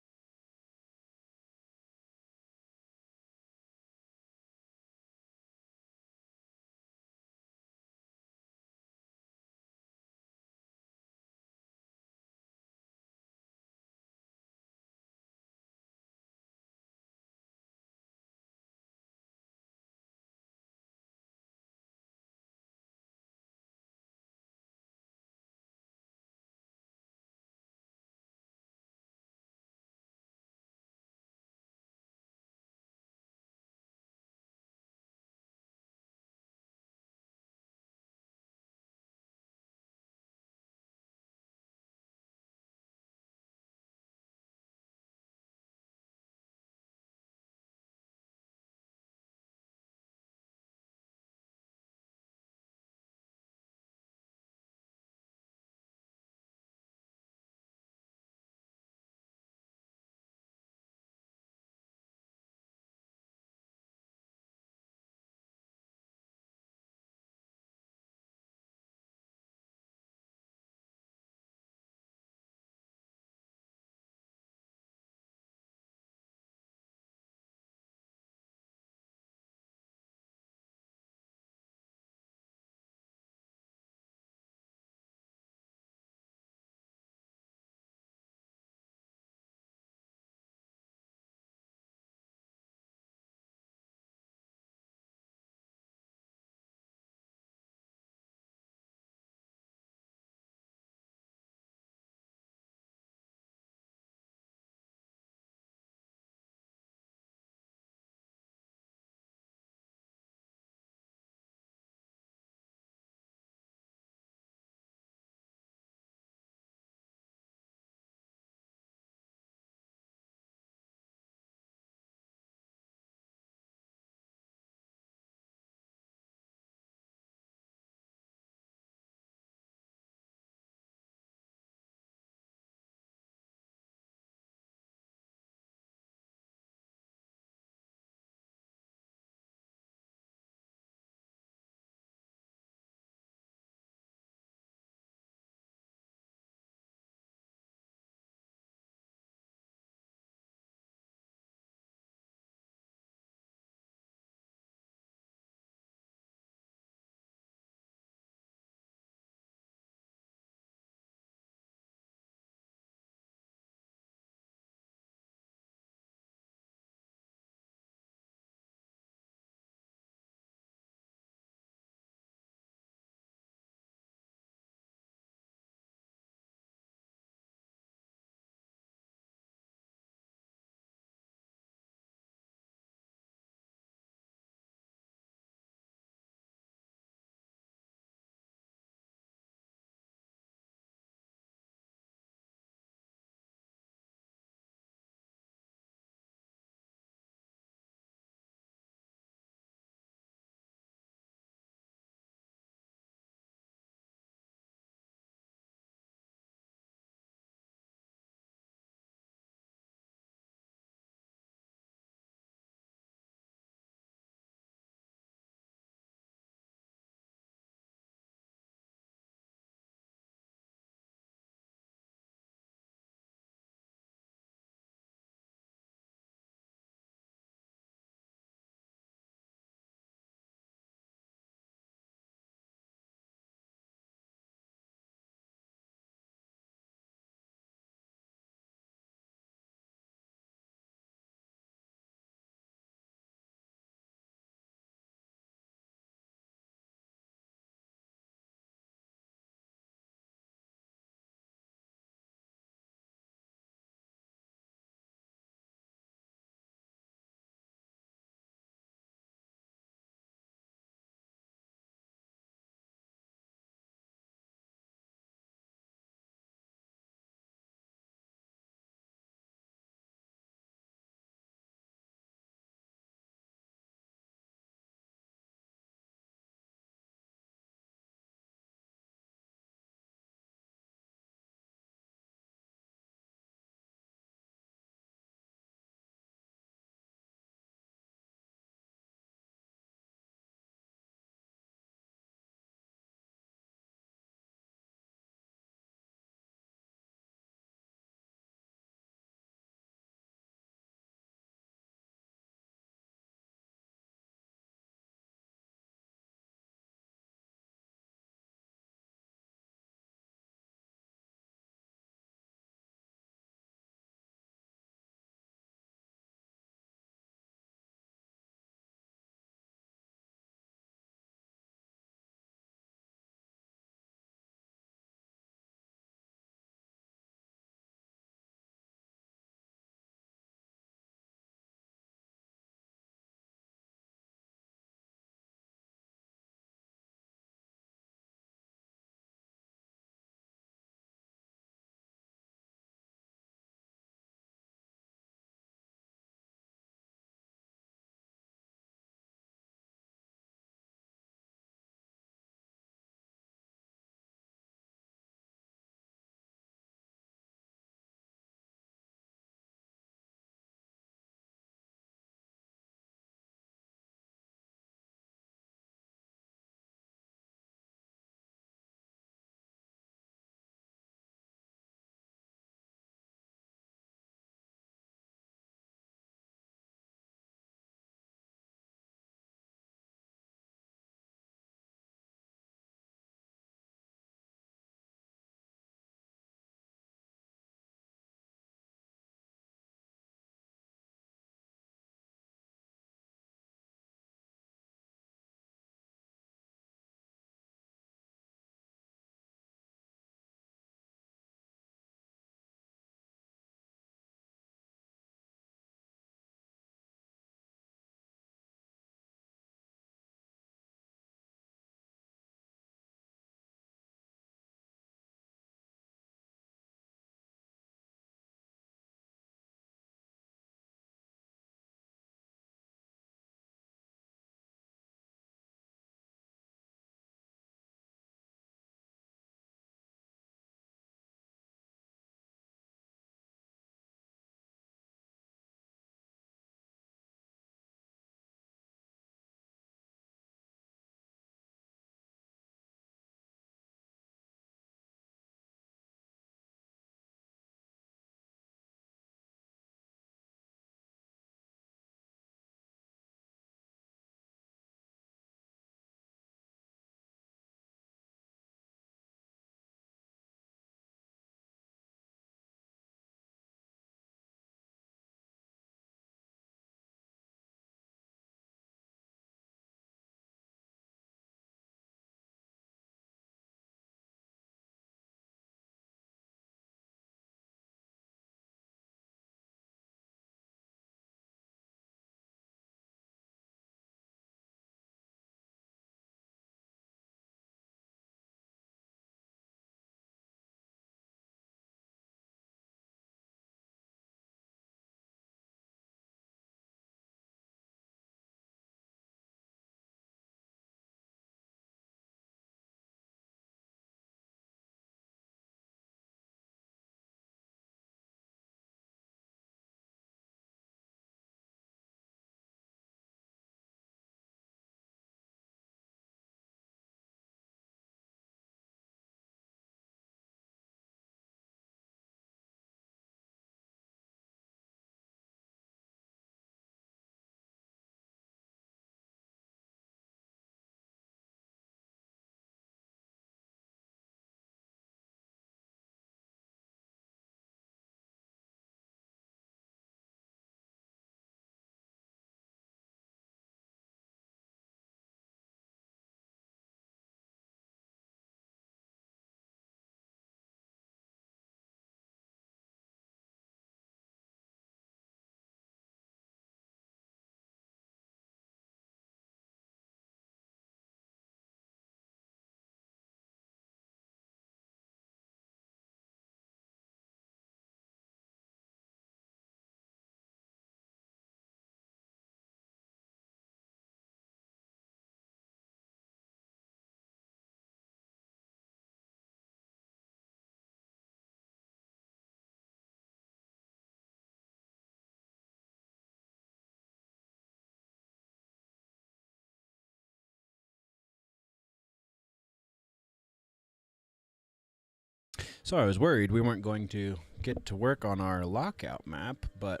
A: So I was worried we weren't going to get to work on our lockout map, but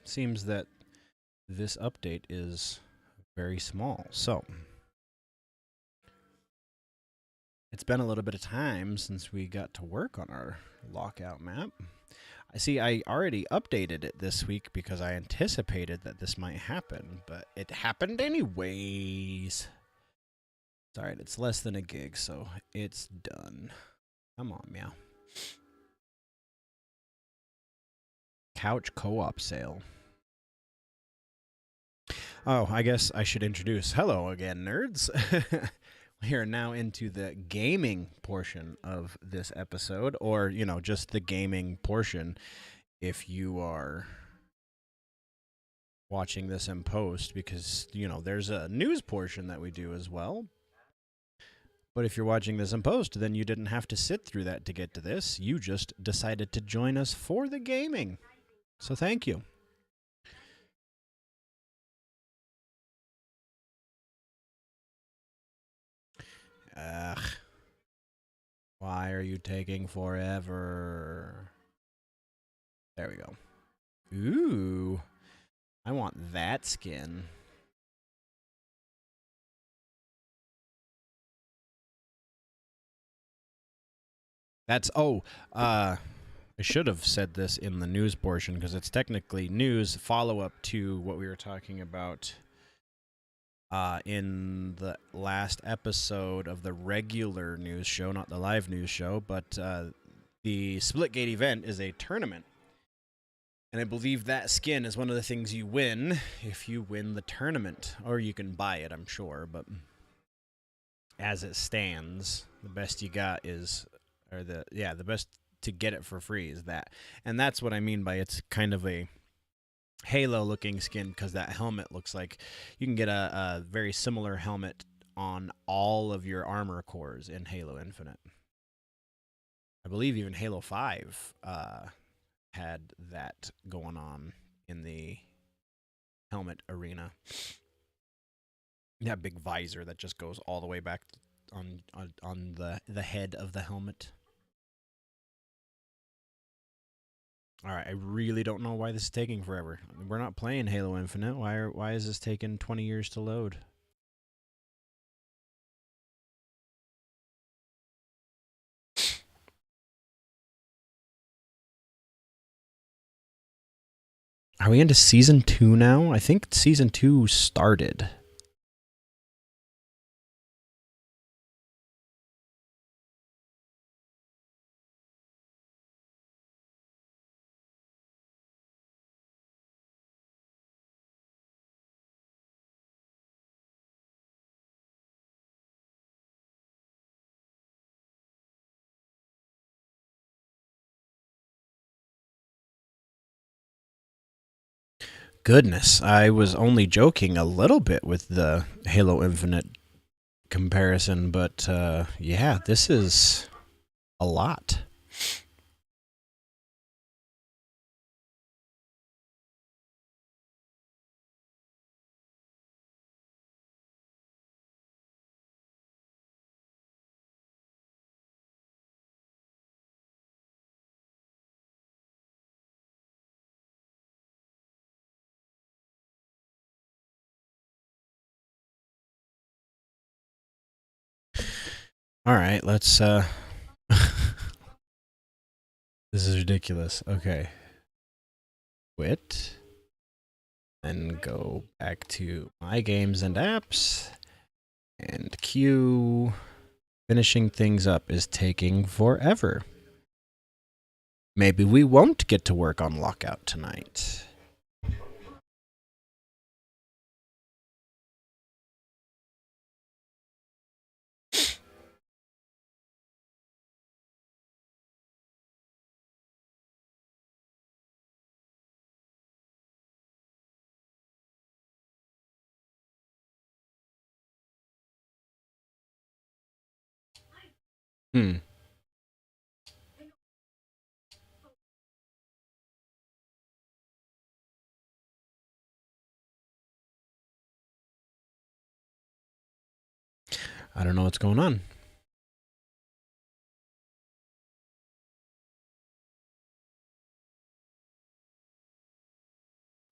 A: seems that this update is very small. So it's been a little bit of time since we got to work on our lockout map. I see I already updated it this week because I anticipated that this might happen, but it happened anyways. It's alright, it's less than a gig, so it's done. Come on, meow. Couch co-op sale. Oh, I guess I should introduce. Hello again, nerds. We are now into the gaming portion of this episode, or, you know, just the gaming portion if you are watching this in post, because, you know, there's a news portion that we do as well. But if you're watching this in post, then you didn't have to sit through that to get to this. You just decided to join us for the gaming. So thank you. Ugh. Why are you taking forever? There we go. Ooh. I want that skin. That's, I should have said this in the news portion because it's technically news follow up to what we were talking about in the last episode of the regular news show, not the live news show, but the Splitgate event is a tournament. And I believe that skin is one of the things you win if you win the tournament. Or you can buy it, I'm sure. But as it stands, the best you got is, the best to get it for free is that. And that's what I mean by it's kind of a Halo looking skin, because that helmet looks like you can get a very similar helmet on all of your armor cores in Halo Infinite. I believe even Halo 5 had that going on in the helmet arena. That big visor that just goes all the way back on the head of the helmet. All right, I really don't know why this is taking forever. We're not playing Halo Infinite. Why is this taking 20 years to load? Are we into season 2 now? I think season 2 started. Goodness, I was only joking a little bit with the Halo Infinite comparison, but yeah, this is a lot. All right, let's this is ridiculous. Okay. Quit. Then go back to my games and apps. And queue. Finishing things up is taking forever. Maybe we won't get to work on Lockout tonight. Hmm. I don't know what's going on.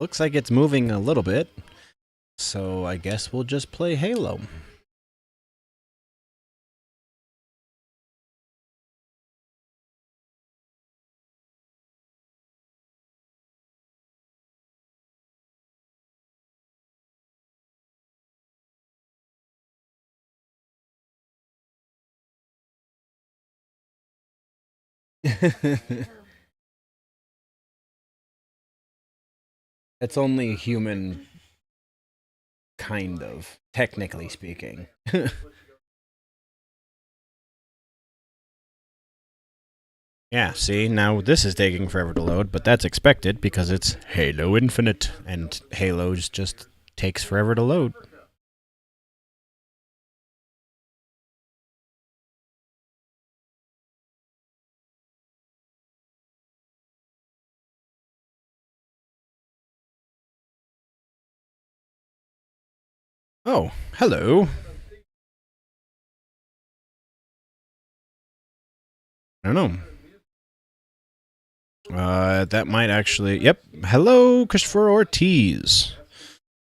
A: Looks like it's moving a little bit. So I guess we'll just play Halo. It's only human, kind of, technically speaking. Yeah, see, now this is taking forever to load, but that's expected because it's Halo Infinite, and Halo's just takes forever to load. Oh, hello. I don't know. That might actually. Yep. Hello, Christopher Ortiz.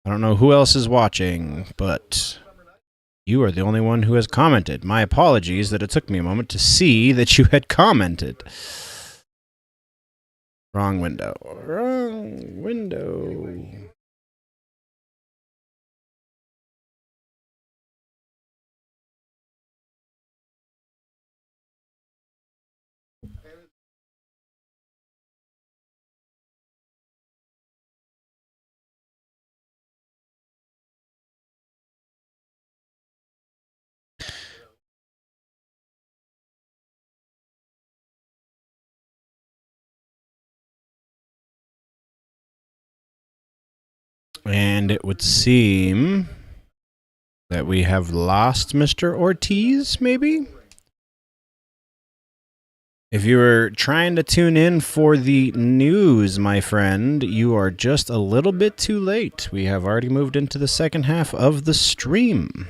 A: I don't know who else is watching, but you are the only one who has commented. My apologies that it took me a moment to see that you had commented. Wrong window. Wrong window. And it would seem that we have lost Mr. Ortiz, maybe? If you were trying to tune in for the news, my friend, you are just a little bit too late. We have already moved into the second half of the stream.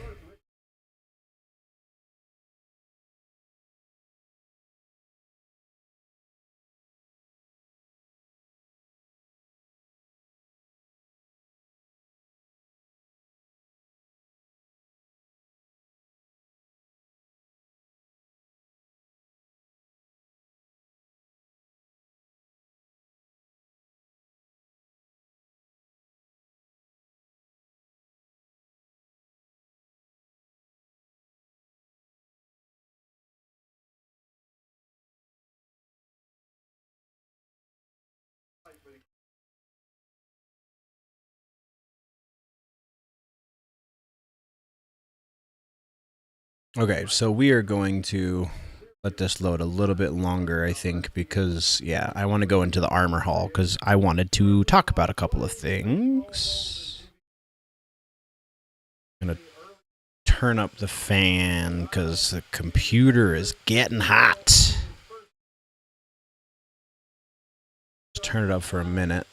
A: Okay, so we are going to let this load a little bit longer, I think, because, yeah, I want to go into the armor hall because I wanted to talk about a couple of things. I'm going to turn up the fan because the computer is getting hot. Just turn it up for a minute.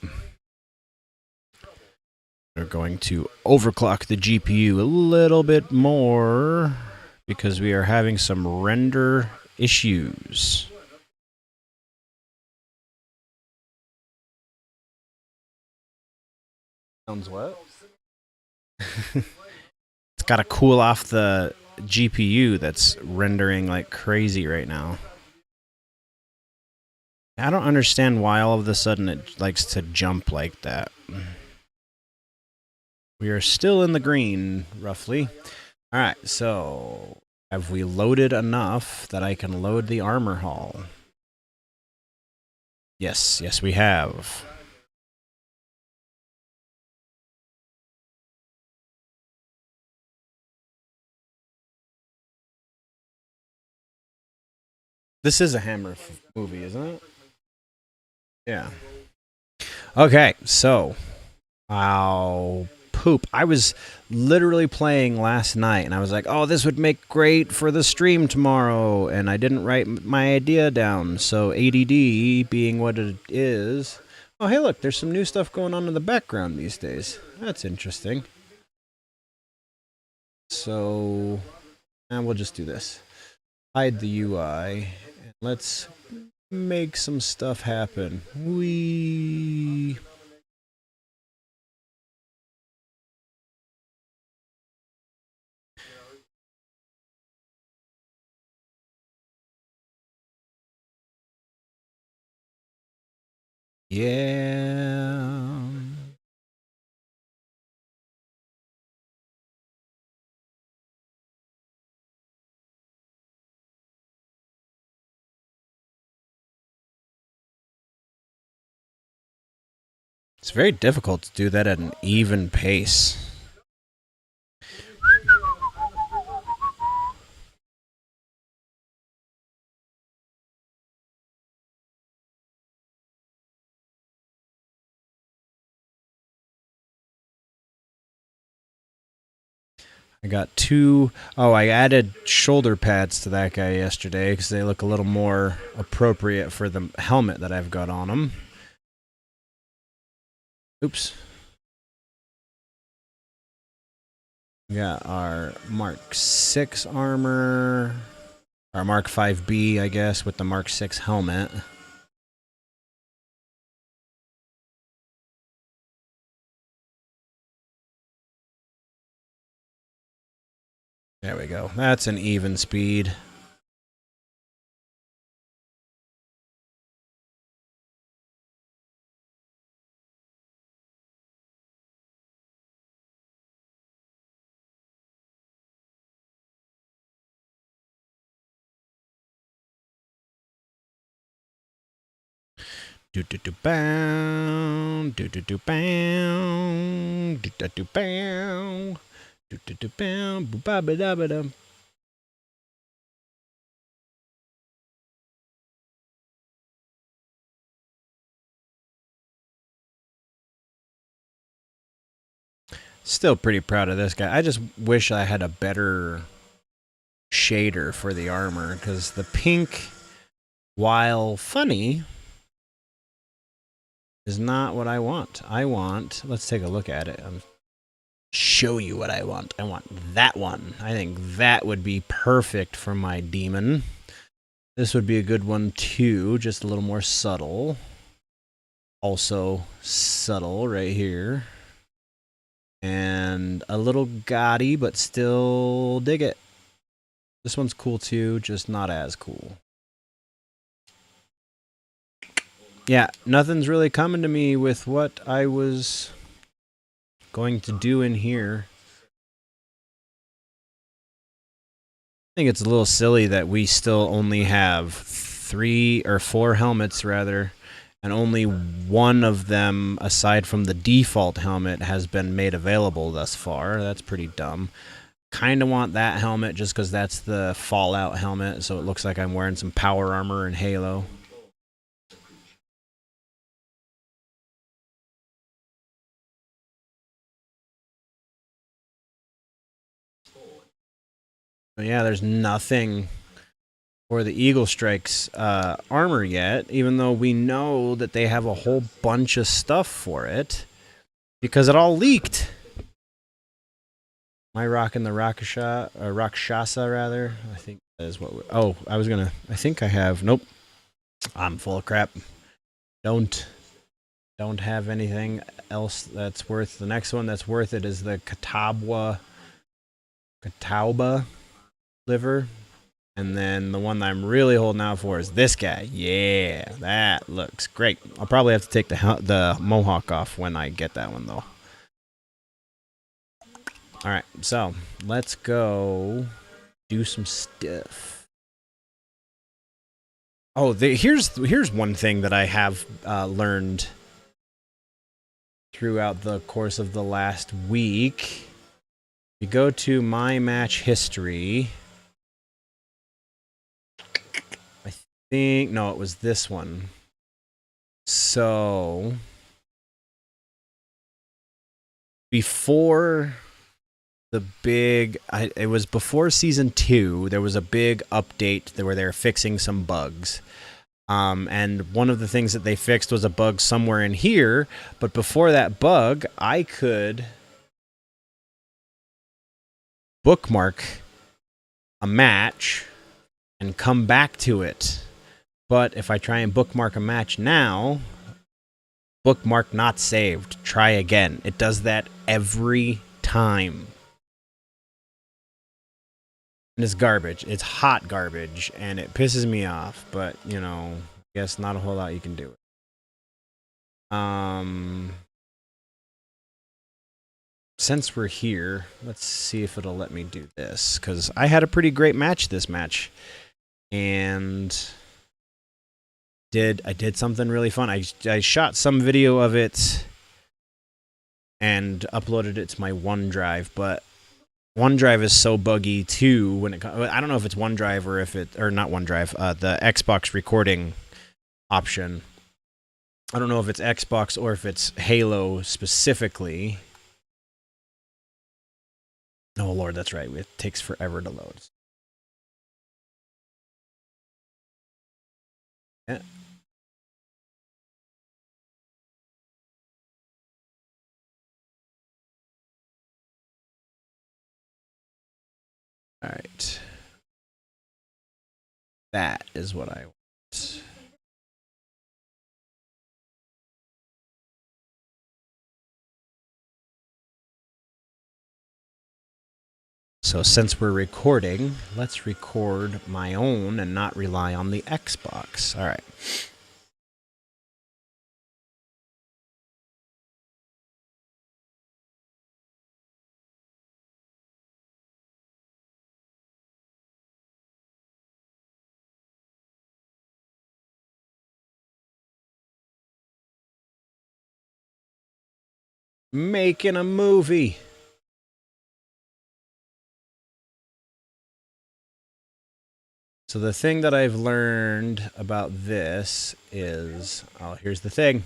A: We're going to overclock the GPU a little bit more because we are having some render issues. Sounds what? It's got to cool off the GPU that's rendering like crazy right now. I don't understand why all of a sudden it likes to jump like that. We are still in the green, roughly. All right, so have we loaded enough that I can load the armor hall? Yes, yes, we have. This is a Hammer movie, isn't it? Yeah. Okay, so I'll poop. I was literally playing last night and I was like, oh, this would make great for the stream tomorrow. And I didn't write my idea down. So ADD being what it is. Oh, hey, look, there's some new stuff going on in the background these days. That's interesting. So, and we'll just do this. Hide the UI. And let's make some stuff happen. Yeah. It's very difficult to do that at an even pace. I got two. Oh, I added shoulder pads to that guy yesterday because they look a little more appropriate for the helmet that I've got on him. Oops. We got our Mark 6 armor. Our Mark 5B, I guess, with the Mark 6 helmet. There we go. That's an even speed. Do do do bow, do do do bow, do do do bow, do do do bow, ba ba da ba dum. Still pretty proud of this guy. I just wish I had a better shader for the armor because the pink, while funny, is not what I want. Let's take a look at it. Show you what I want. I want that one. I think that would be perfect for my demon. This would be a good one too, just a little more subtle. Also subtle right here. And a little gaudy, but still dig it. This one's cool too, just not as cool. Yeah, nothing's really coming to me with what I was going to do in here. I think it's a little silly that we still only have 3 or 4 helmets, rather, and only one of them, aside from the default helmet, has been made available thus far. That's pretty dumb. Kind of want that helmet just because that's the Fallout helmet, so it looks like I'm wearing some power armor in Halo. But yeah, there's nothing for the Eagle Strike's armor yet, even though we know that they have a whole bunch of stuff for it, because it all leaked. Am I rocking the Rakshasa, rather? I think that is what oh, I think I have, nope. I'm full of crap. Don't have anything else that's worth, the next one that's worth it is the Catawba liver. And then the one that I'm really holding out for is this guy. Yeah, that looks great. I'll probably have to take the mohawk off when I get that one, though. All right, so let's go do some stuff. Oh, here's one thing that I have learned throughout the course of the last week. You go to my match history. I think, no, it was this one. So before the big, it was before season 2, there was a big update where they were fixing some bugs. And one of the things that they fixed was a bug somewhere in here. But before that bug, I could bookmark a match and come back to it. But if I try and bookmark a match now, bookmark not saved, try again. It does that every time. And it's garbage. It's hot garbage, and it pisses me off. But, you know, I guess not a whole lot you can do. Since we're here, let's see if it'll let me do this, because I had a pretty great match this match, and I did something really fun. I shot some video of it and uploaded it to my OneDrive, but OneDrive is so buggy too when it I don't know if it's OneDrive or if it or not OneDrive, the Xbox recording option. I don't know if it's Xbox or if it's Halo specifically. Oh Lord, that's right. It takes forever to load. Yeah. All right. That is what I want. So since we're recording, let's record my own and not rely on the Xbox. All right. Making a movie. So the thing that I've learned about this is, oh, here's the thing.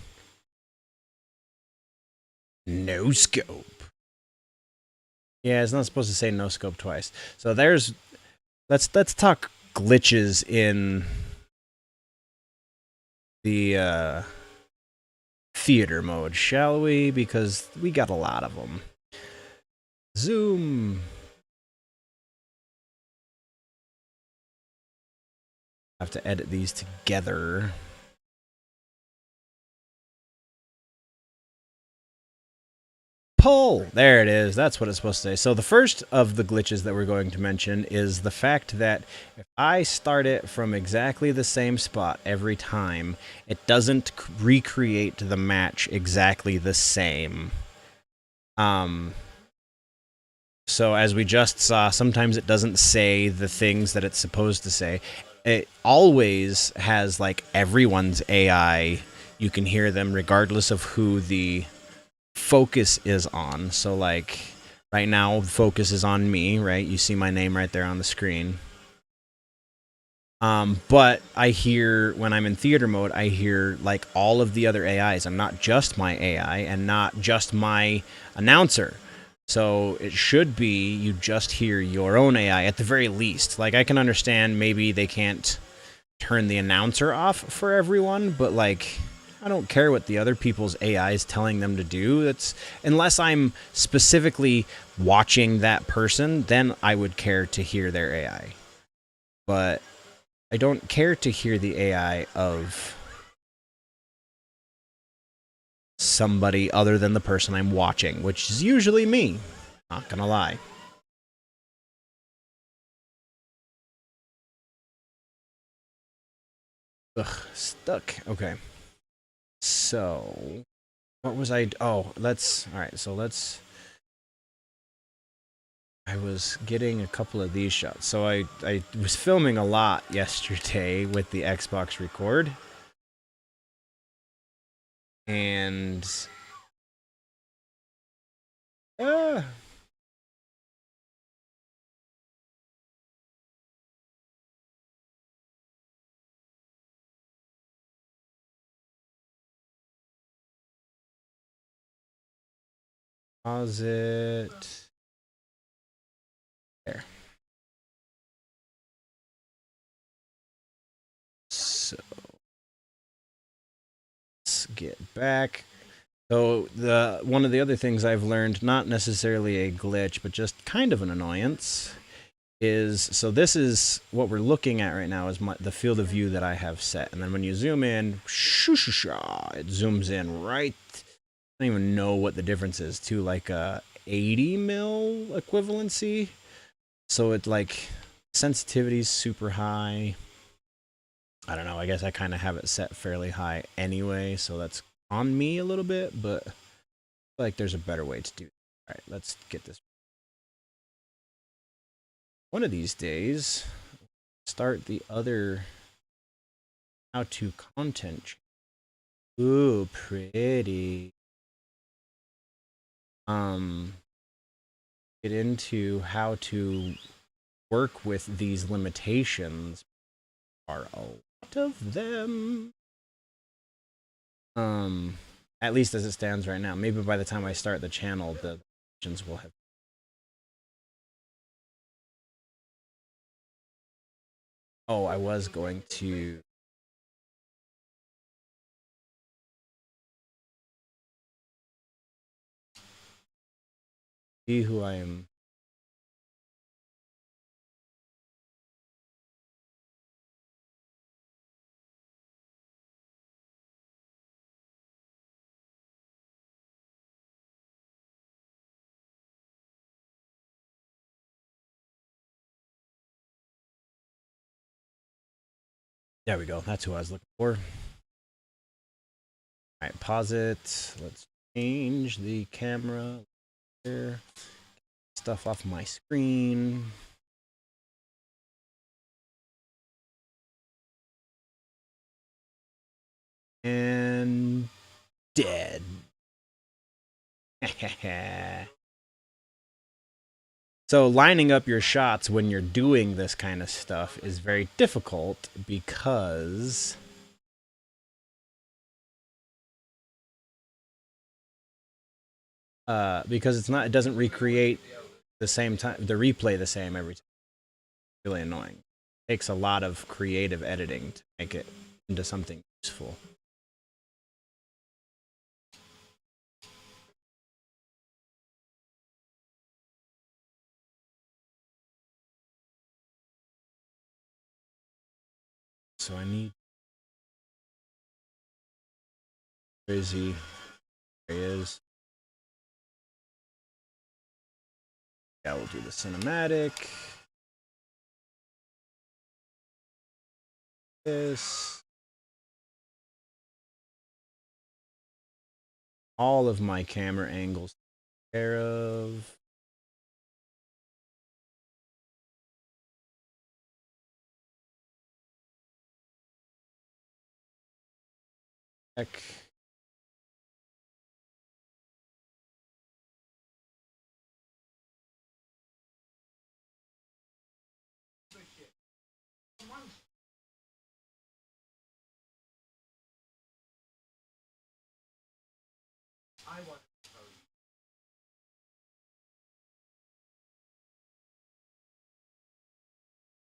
A: No scope. Yeah, it's not supposed to say no scope twice. So there's, let's talk glitches in the theater mode, shall we? Because we got a lot of them. Zoom. I have to edit these together. Pull! There it is. That's what it's supposed to say. So the first of the glitches that we're going to mention is the fact that if I start it from exactly the same spot every time, it doesn't recreate the match exactly the same. So as we just saw, sometimes it doesn't say the things that it's supposed to say. It always has like everyone's AI. You can hear them regardless of who the focus is on. So like right now, focus is on me, right? You see my name right there on the screen. But I hear when I'm in theater mode, I hear like all of the other AIs. I'm not just my AI and not just my announcer. So it should be you just hear your own AI at the very least. Like I can understand maybe they can't turn the announcer off for everyone, but like I don't care what the other people's AI is telling them to do. That's unless I'm specifically watching that person, then I would care to hear their AI. But I don't care to hear the AI of somebody other than the person I'm watching, which is usually me. Not gonna lie. Ugh, stuck. Okay. So, what was I? Oh, let's. All right. So let's. I was getting a couple of these shots. So I was filming a lot yesterday with the Xbox Record, and uh, pause it. There. So let's get back. So the one of the other things I've learned, not necessarily a glitch, but just kind of an annoyance, is so this is what we're looking at right now is the field of view that I have set, and then when you zoom in, it zooms in right. I don't even know what the difference is to like a 80 mil equivalency. So it like sensitivity's super high. I don't know. I guess I kind of have it set fairly high anyway, so that's on me a little bit, but I feel like there's a better way to do it. All right, let's get this. One of these days, start the other how-to content. Ooh, pretty. Get into how to work with these limitations. Are a lot of them. At least as it stands right now. Maybe by the time I start the channel, the limitations will have. Oh, I was going to see who I am. There we go. That's who I was looking for. All right, pause it. Let's change the camera. There. Stuff off my screen. And dead. So lining up your shots when you're doing this kind of stuff is very difficult because it doesn't recreate the same time, the replay the same every time. It's really annoying. It takes a lot of creative editing to make it into something useful. So I need crazy. There he is. Yeah, we'll do the cinematic. This. All of my camera angles taken care of. Heck.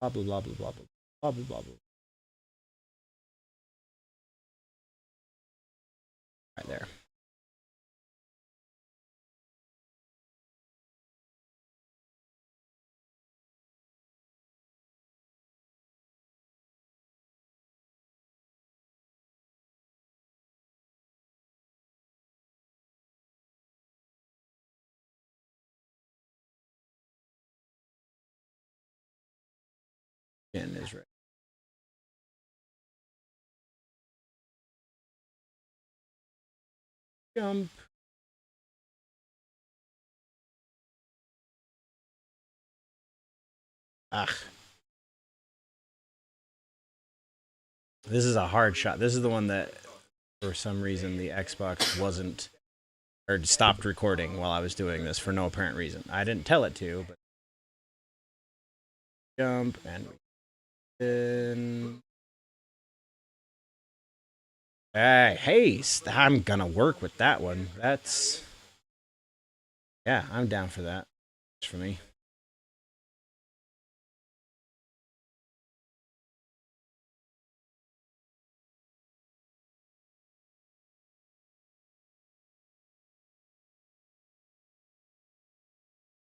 A: Blah blah blah blah blah blah blah blah blah. Right there. In is right. Jump. Ah. This is a hard shot. This is the one that, for some reason, the Xbox wasn't or stopped recording while I was doing this for no apparent reason. I didn't tell it to, but jump and then. Hey, I'm gonna work with that one. That's yeah, I'm down for that. It's for me.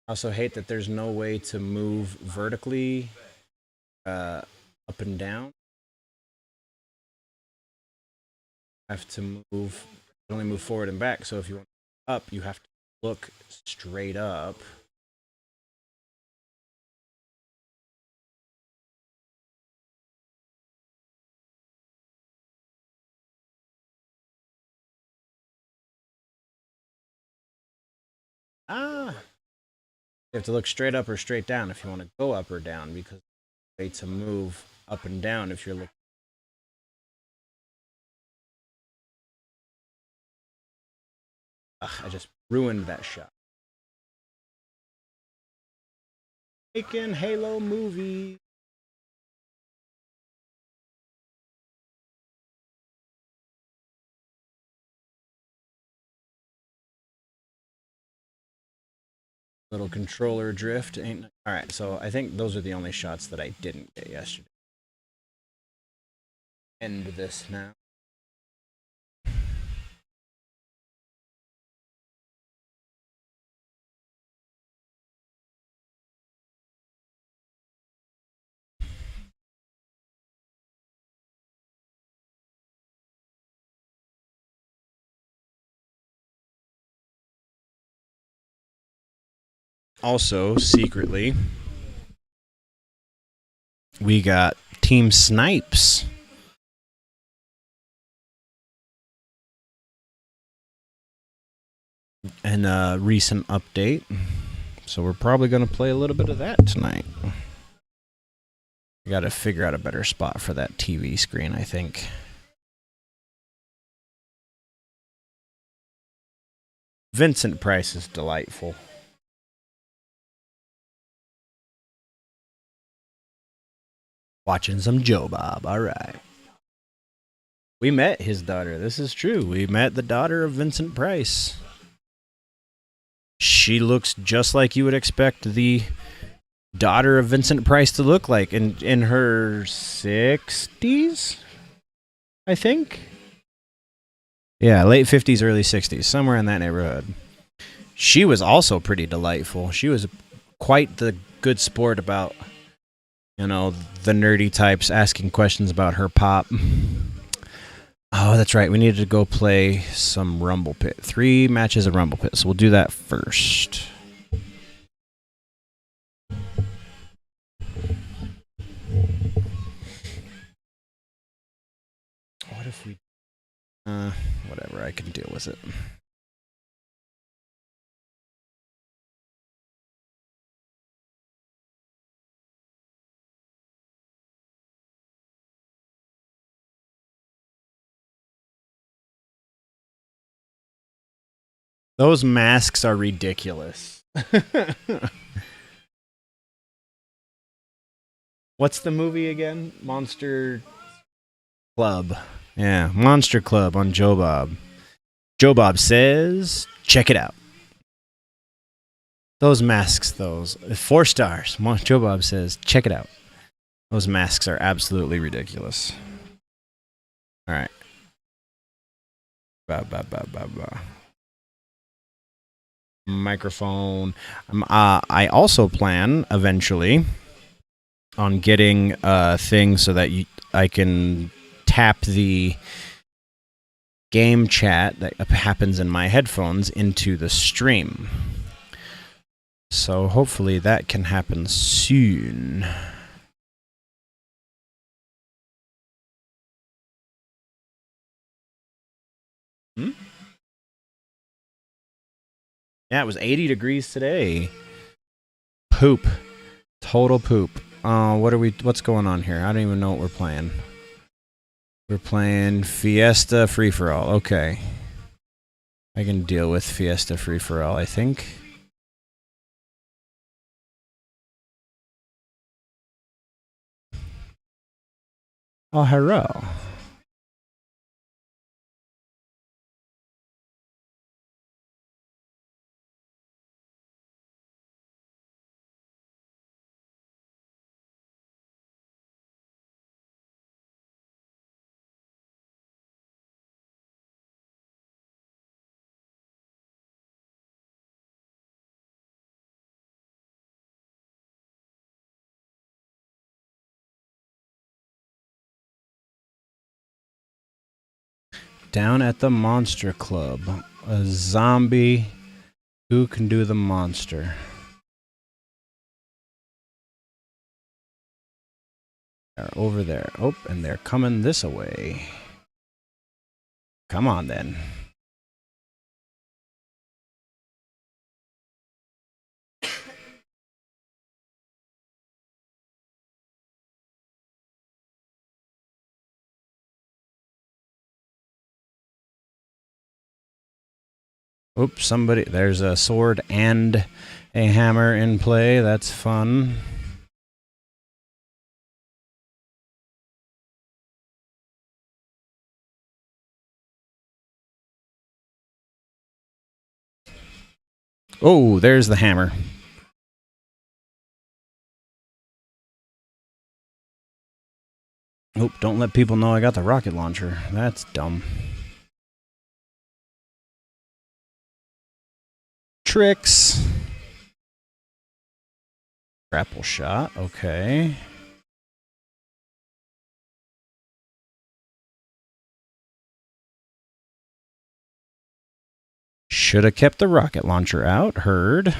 A: I also hate that there's no way to move vertically up and down. I have to move, only move forward and back. So if you want up, you have to look straight up. You have to look straight up or straight down if you want to go up or down, because the way to move up and down if you're looking. Ugh, I just ruined that shot. Making Halo movie. Little controller drift. Ain't all right. So I think those are the only shots that I didn't get yesterday. End this now. Also, secretly, we got Team Snipes. And a recent update. So we're probably going to play a little bit of that tonight. We got to figure out a better spot for that TV screen, I think. Vincent Price is delightful. Watching some Joe Bob. All right. We met his daughter. This is true. We met the daughter of Vincent Price. She looks just like you would expect the daughter of Vincent Price to look like in her 60s, I think. Yeah, late 50s, early 60s, somewhere in that neighborhood. She was also pretty delightful. She was quite the good sport about, you know, the nerdy types asking questions about her pop. Oh, that's right. We needed to go play some Rumble Pit. 3 matches of Rumble Pit. So we'll do that first. What if we... whatever. I can deal with it. Those masks are ridiculous. What's the movie again? Monster Club. Yeah, Monster Club on Joe Bob. Joe Bob says, check it out. Those masks, 4 stars. Joe Bob says, check it out. Those masks are absolutely ridiculous. All right. Microphone. I also plan eventually on getting a thing so that I can tap the game chat that happens in my headphones into the stream. So hopefully that can happen soon. Yeah, it was 80 degrees today. Poop. Total poop. What's going on here? I don't even know what we're playing. We're playing Fiesta Free-For-All. Okay. I can deal with Fiesta Free-For-All, I think. Oh, hello. Down at the Monster Club. A zombie who can do the monster. They're over there. Oh, and they're coming this way. Come on, then. Oops, somebody. There's a sword and a hammer in play. That's fun. Oh, there's the hammer. Oop, don't let people know I got the rocket launcher. That's dumb. Tricks. Grapple shot, okay. Should have kept the rocket launcher out. Heard.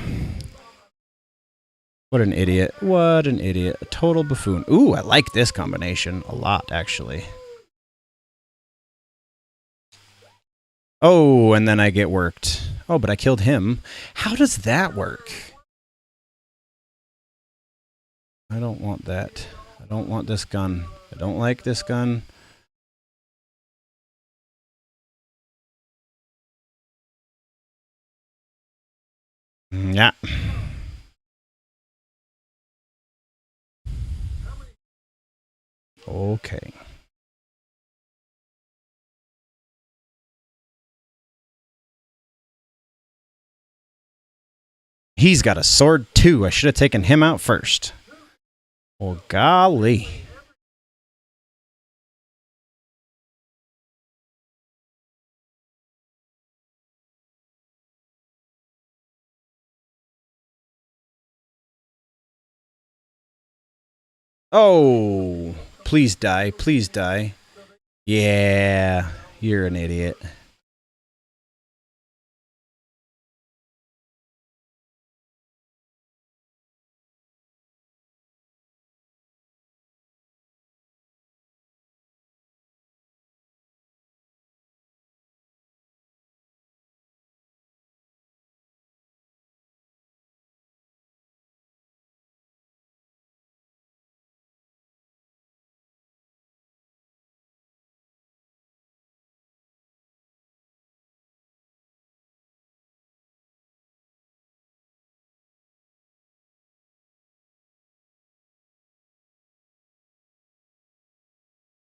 A: What an idiot. What an idiot. A total buffoon. Ooh, I like this combination a lot, actually. Oh, and then I get worked. Oh, but I killed him. How does that work? I don't want that. I don't want this gun. I don't like this gun. Yeah. Okay. He's got a sword too. I should have taken him out first. Well, golly. Oh, please die. Please die. Yeah, you're an idiot.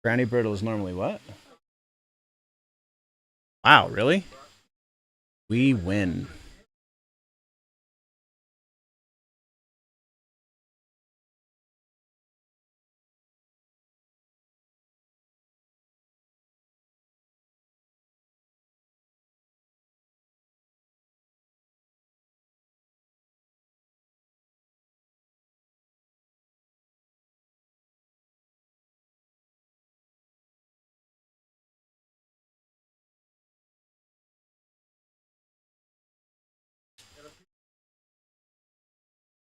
A: Granny Brittle is normally what? Wow, really? We win.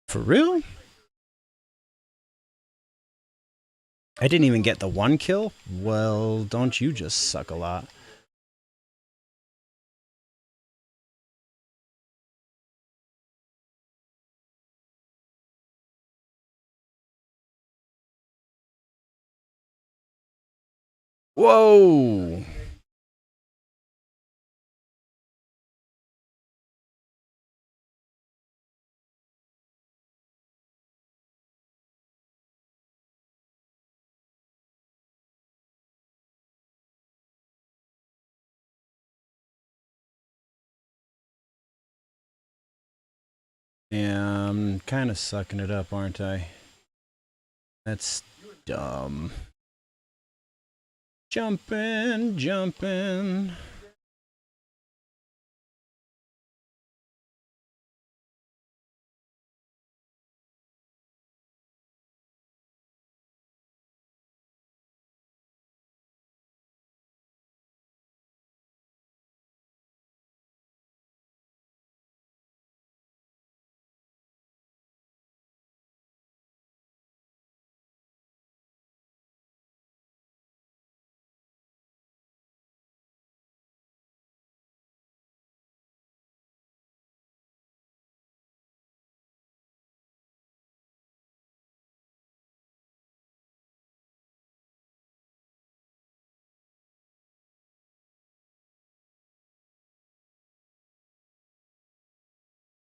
A: For real? I didn't even get the one kill? Well, don't you just suck a lot? Whoa! Yeah, I'm kind of sucking it up, aren't I? That's dumb. Jumping, jumping.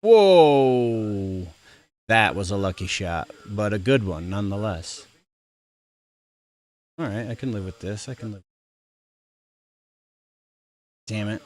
A: Whoa! That was a lucky shot, but a good one nonetheless. All right, I can live with this. I can live. Damn it.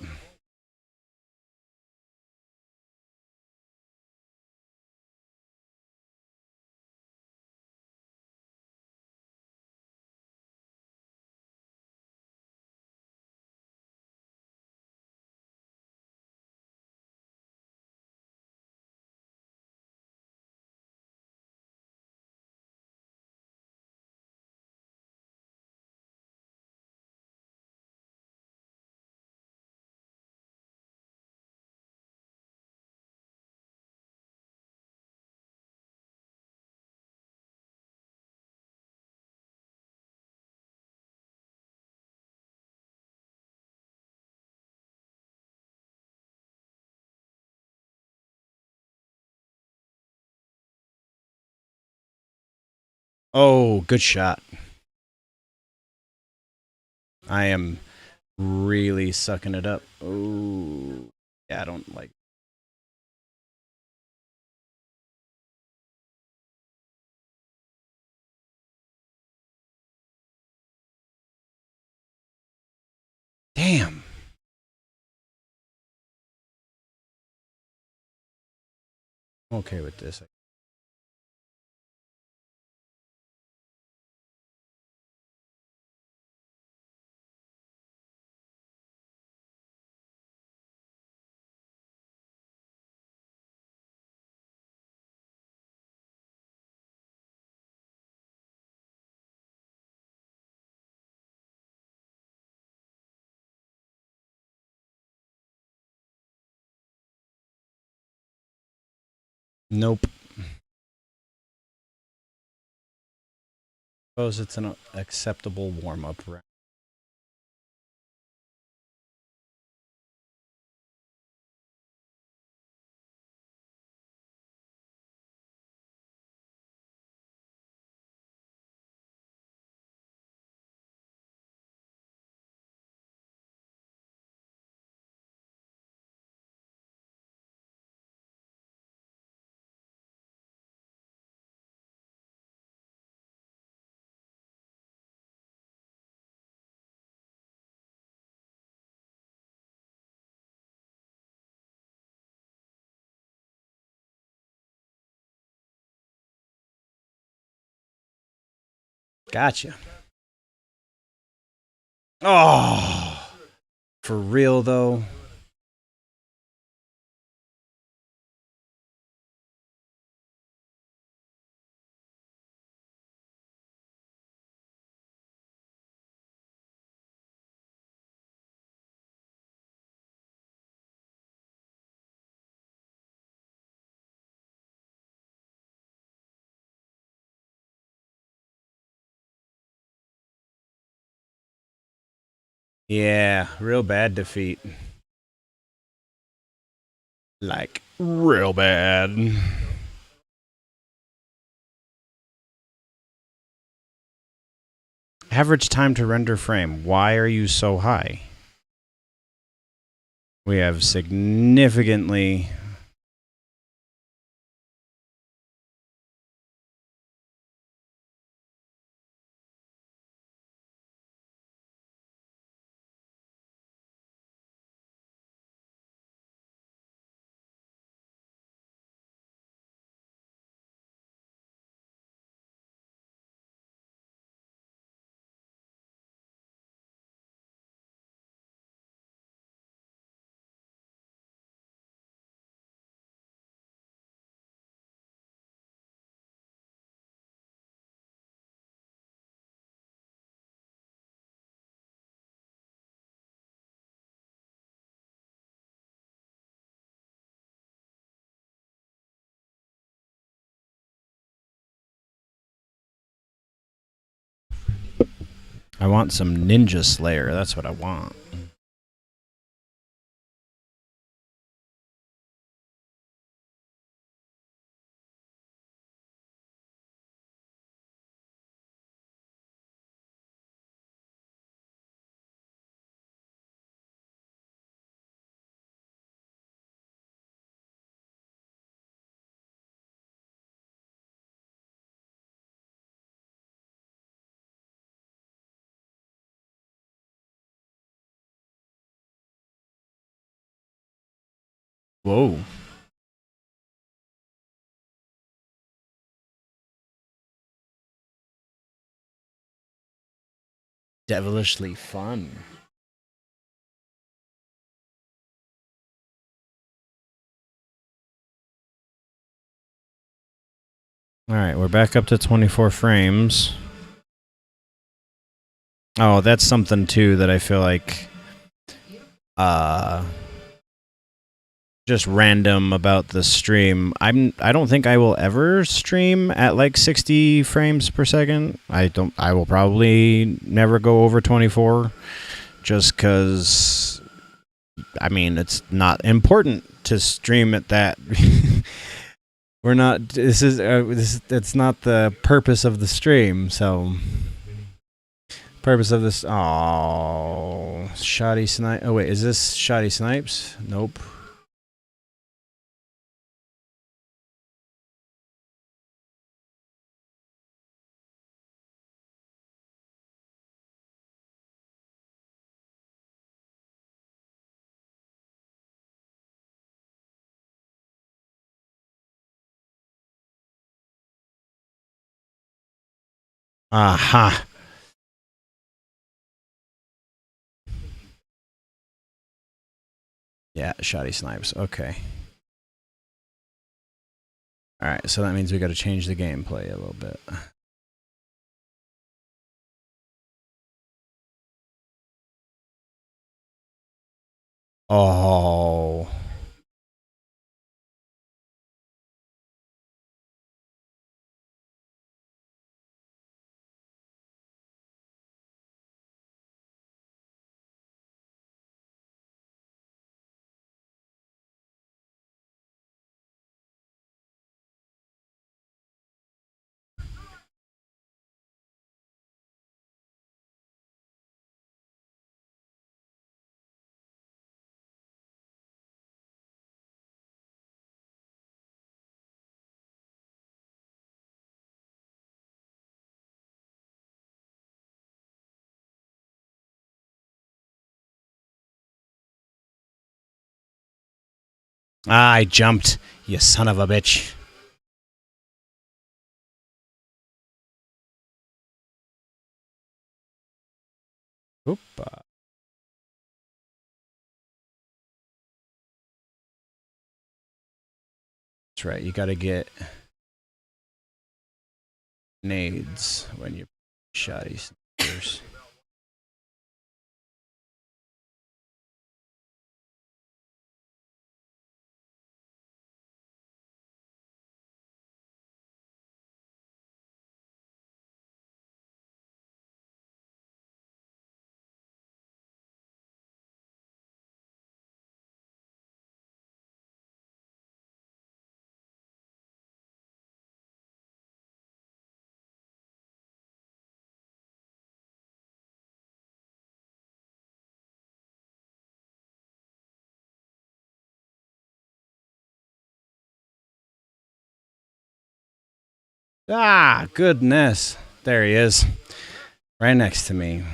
A: Oh, good shot. I am really sucking it up. Oh, yeah, I don't like. Damn. I'm okay with this. Nope. Suppose it's an acceptable warm up round. Gotcha. Oh, for real though. Yeah, real bad defeat. Like, real bad. Average time to render frame. Why are you so high? We have significantly. I want some Ninja Slayer. That's what I want. Whoa. Devilishly fun. All right, we're back up to 24 frames. Oh, that's something too that I feel like just random about the stream. I don't think I will ever stream at like 60 frames per second. I will probably never go over 24 just cuz I mean, it's not important to stream at that. We're not that's not the purpose of the stream, so purpose of this. Oh, shoddy snipe. Oh wait, is this shoddy snipes? Nope. Aha. Yeah, shoddy snipes. Okay. All right, so that means we got to change the gameplay a little bit. Oh. Ah, I jumped. You son of a bitch. Oop. That's right. You got to get nades when you shoddy snipers. Ah, goodness. There he is. Right next to me.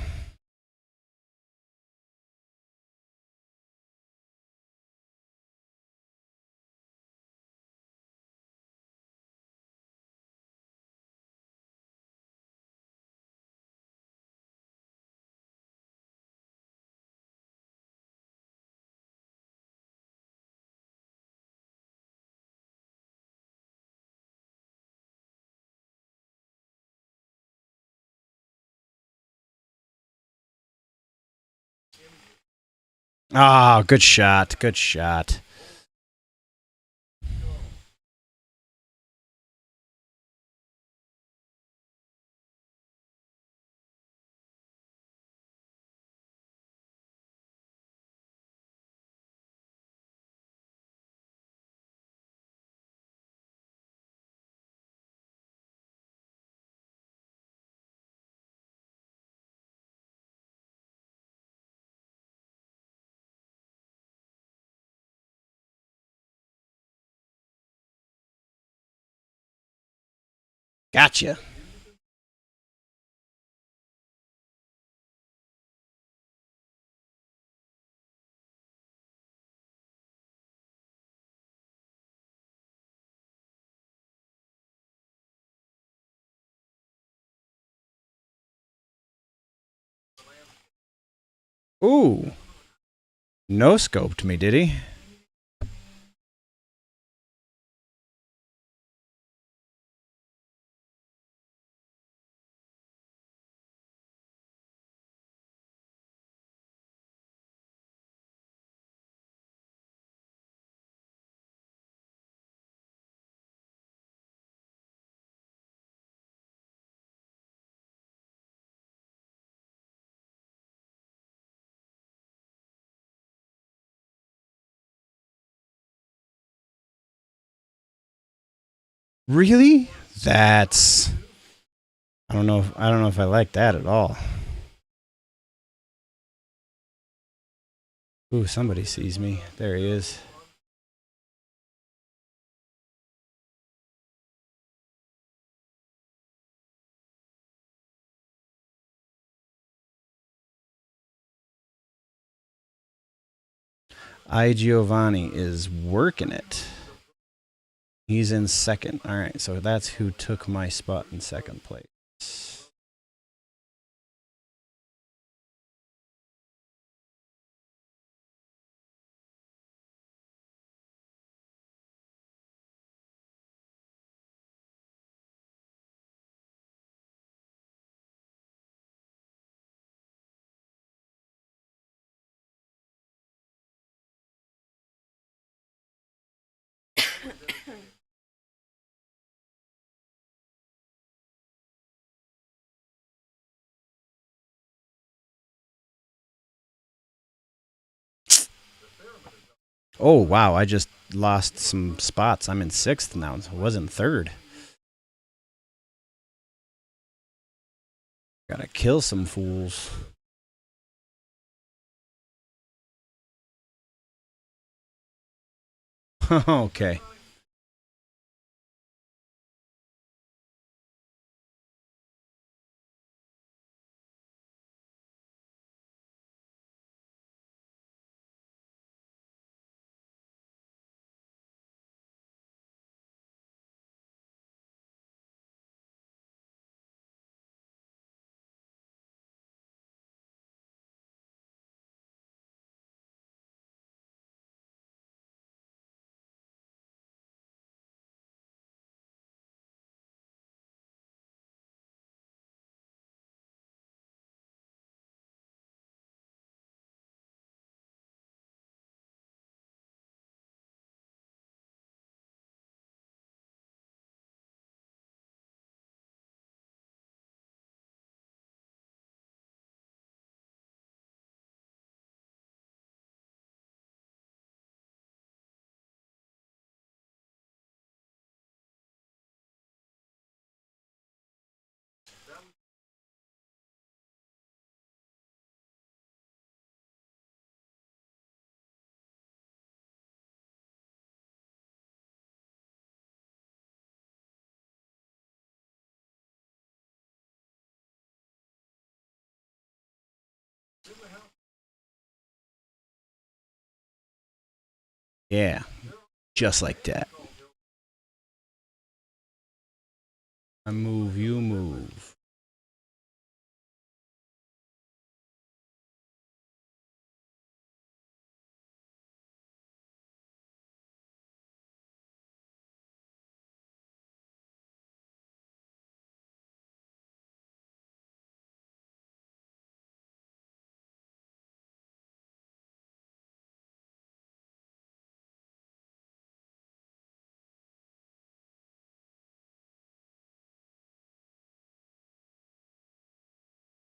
A: Ah, good shot. Good shot. Gotcha. Ooh. No scoped me, did he? Really? That's I don't know if I like that at all. Ooh, somebody sees me. There he is. I Giovanni is working it. He's in second. All right, so that's who took my spot in second place. Oh, wow, I just lost some spots. I'm in sixth now. I was in third. Gotta kill some fools. Okay. Yeah, just like that. I move, you move.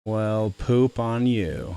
A: Well, poop on you.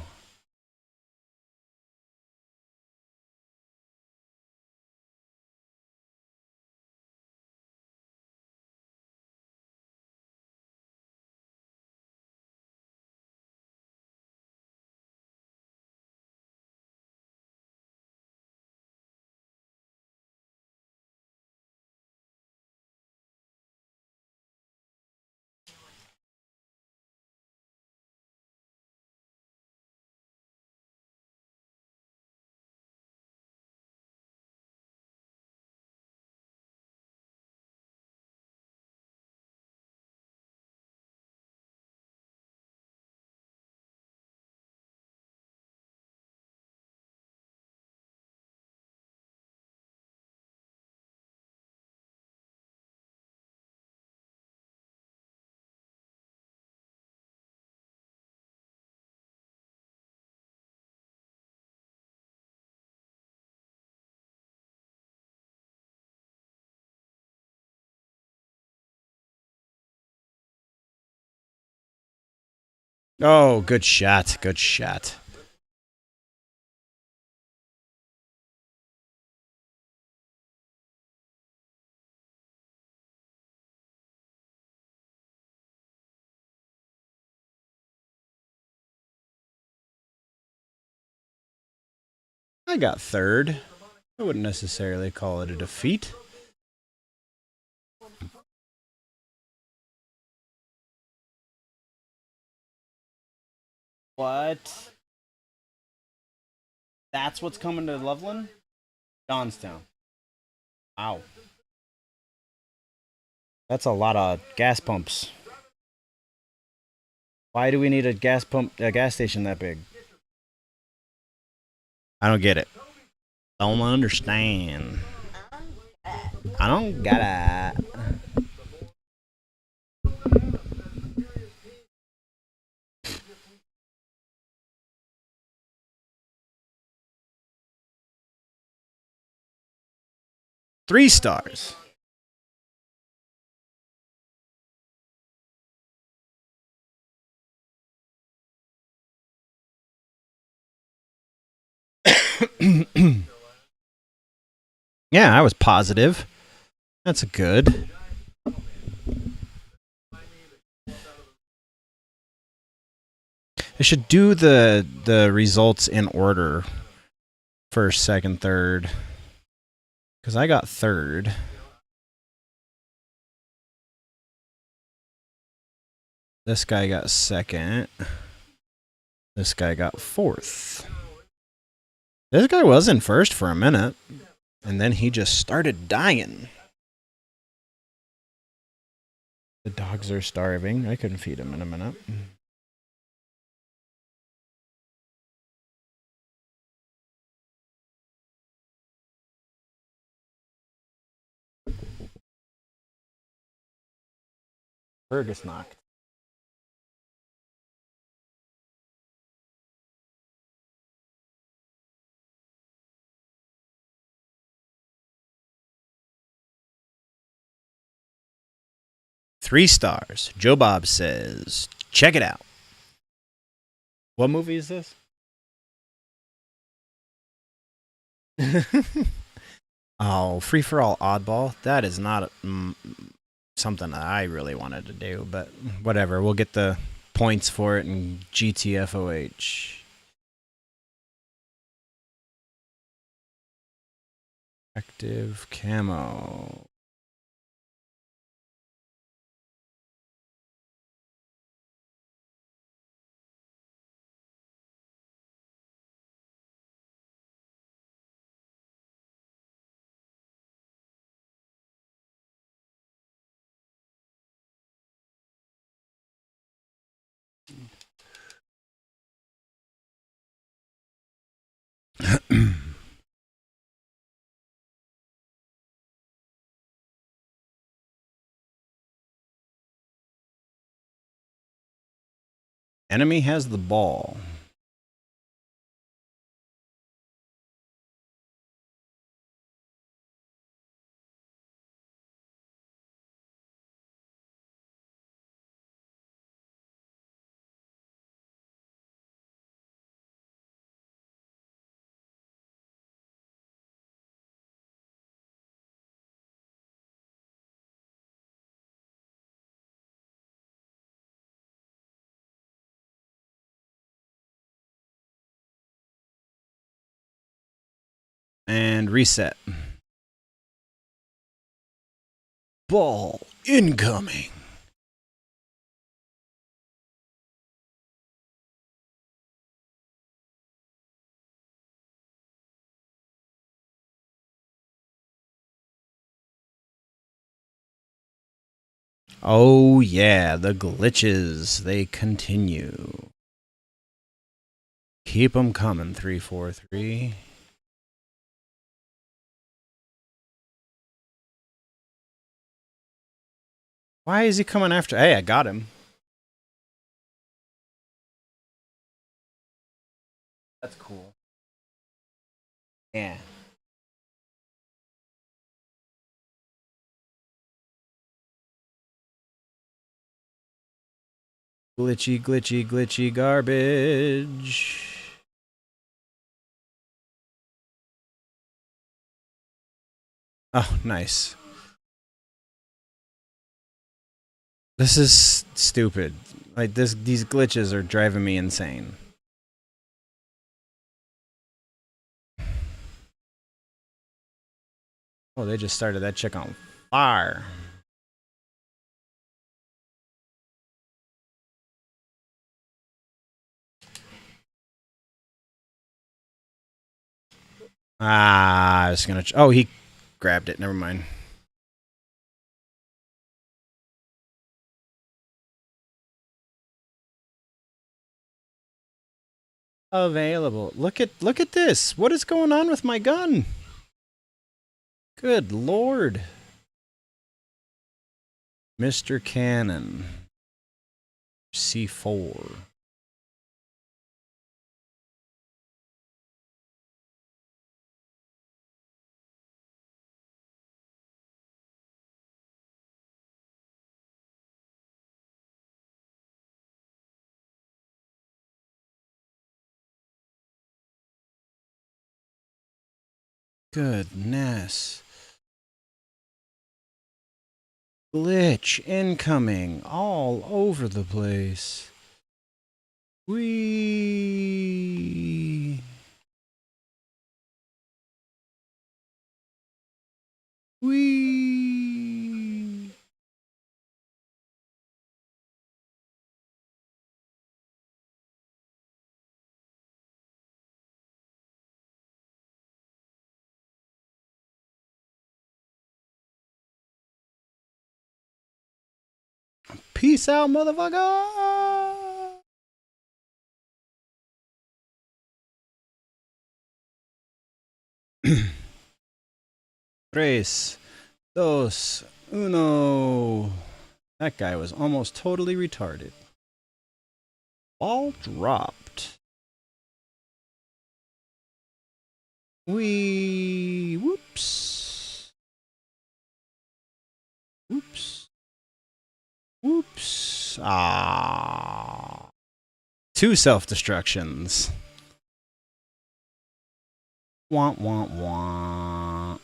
A: Oh, good shot. Good shot. I got third. I wouldn't necessarily call it a defeat. What? That's what's coming to Loveland? Johnstown. Wow. That's a lot of gas pumps. Why do we need a gas station that big? I don't get it. Don't understand. I don't get it. Three stars. Yeah, I was positive. That's good. I should do the results in order. First, second, third. Because I got third. This guy got second. This guy got fourth. This guy was in first for a minute. And then he just started dying. The dogs are starving. I couldn't feed them in a minute. Fergus knocked. Three stars. Joe Bob says, check it out. What movie is this? Oh, Free for All Oddball. That is not something that I really wanted to do, but whatever. We'll get the points for it in GTFOH. Active camo. Enemy has the ball. And reset. Ball incoming. Oh, yeah, the glitches. They continue. Keep them coming, 343. Why is he coming after? Hey, I got him. That's cool. Yeah. Glitchy, glitchy, glitchy garbage. Oh, nice. This is stupid. Like these glitches are driving me insane. Oh, they just started that chick on fire. I was gonna. Oh, he grabbed it. Never mind. Available. Look at this. What is going on with my gun? Good lord. Mr. Cannon. C4. Goodness. Glitch incoming all over the place. Wee. Wee. Peace out, motherfucker. Tres, dos, uno. That guy was almost totally retarded. Ball dropped. Wee. Whoops. Whoops. Whoops. Ah. Two self-destructions. Wah, wah, wah.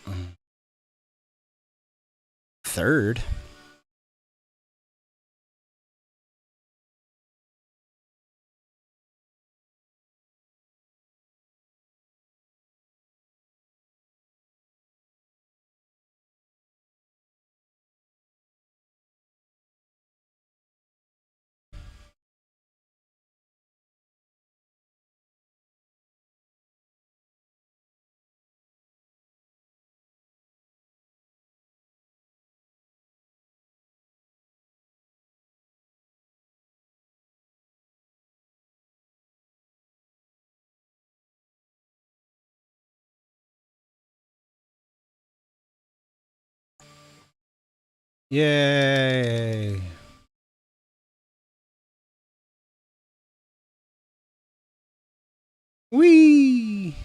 A: Third. Yay. Wee.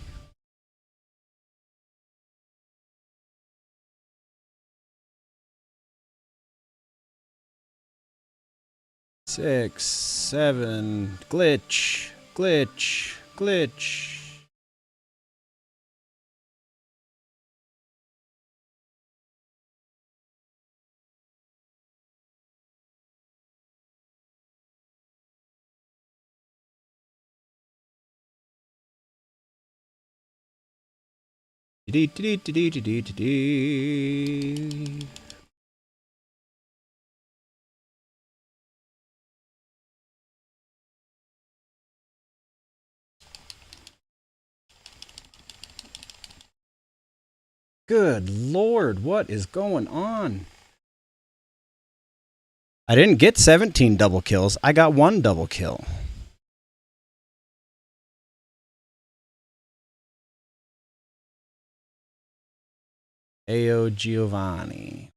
A: Six, seven. Glitch. Glitch. Glitch. Good lord, what is going on? I didn't get 17 double kills. I got one double kill. Ayo Giovanni.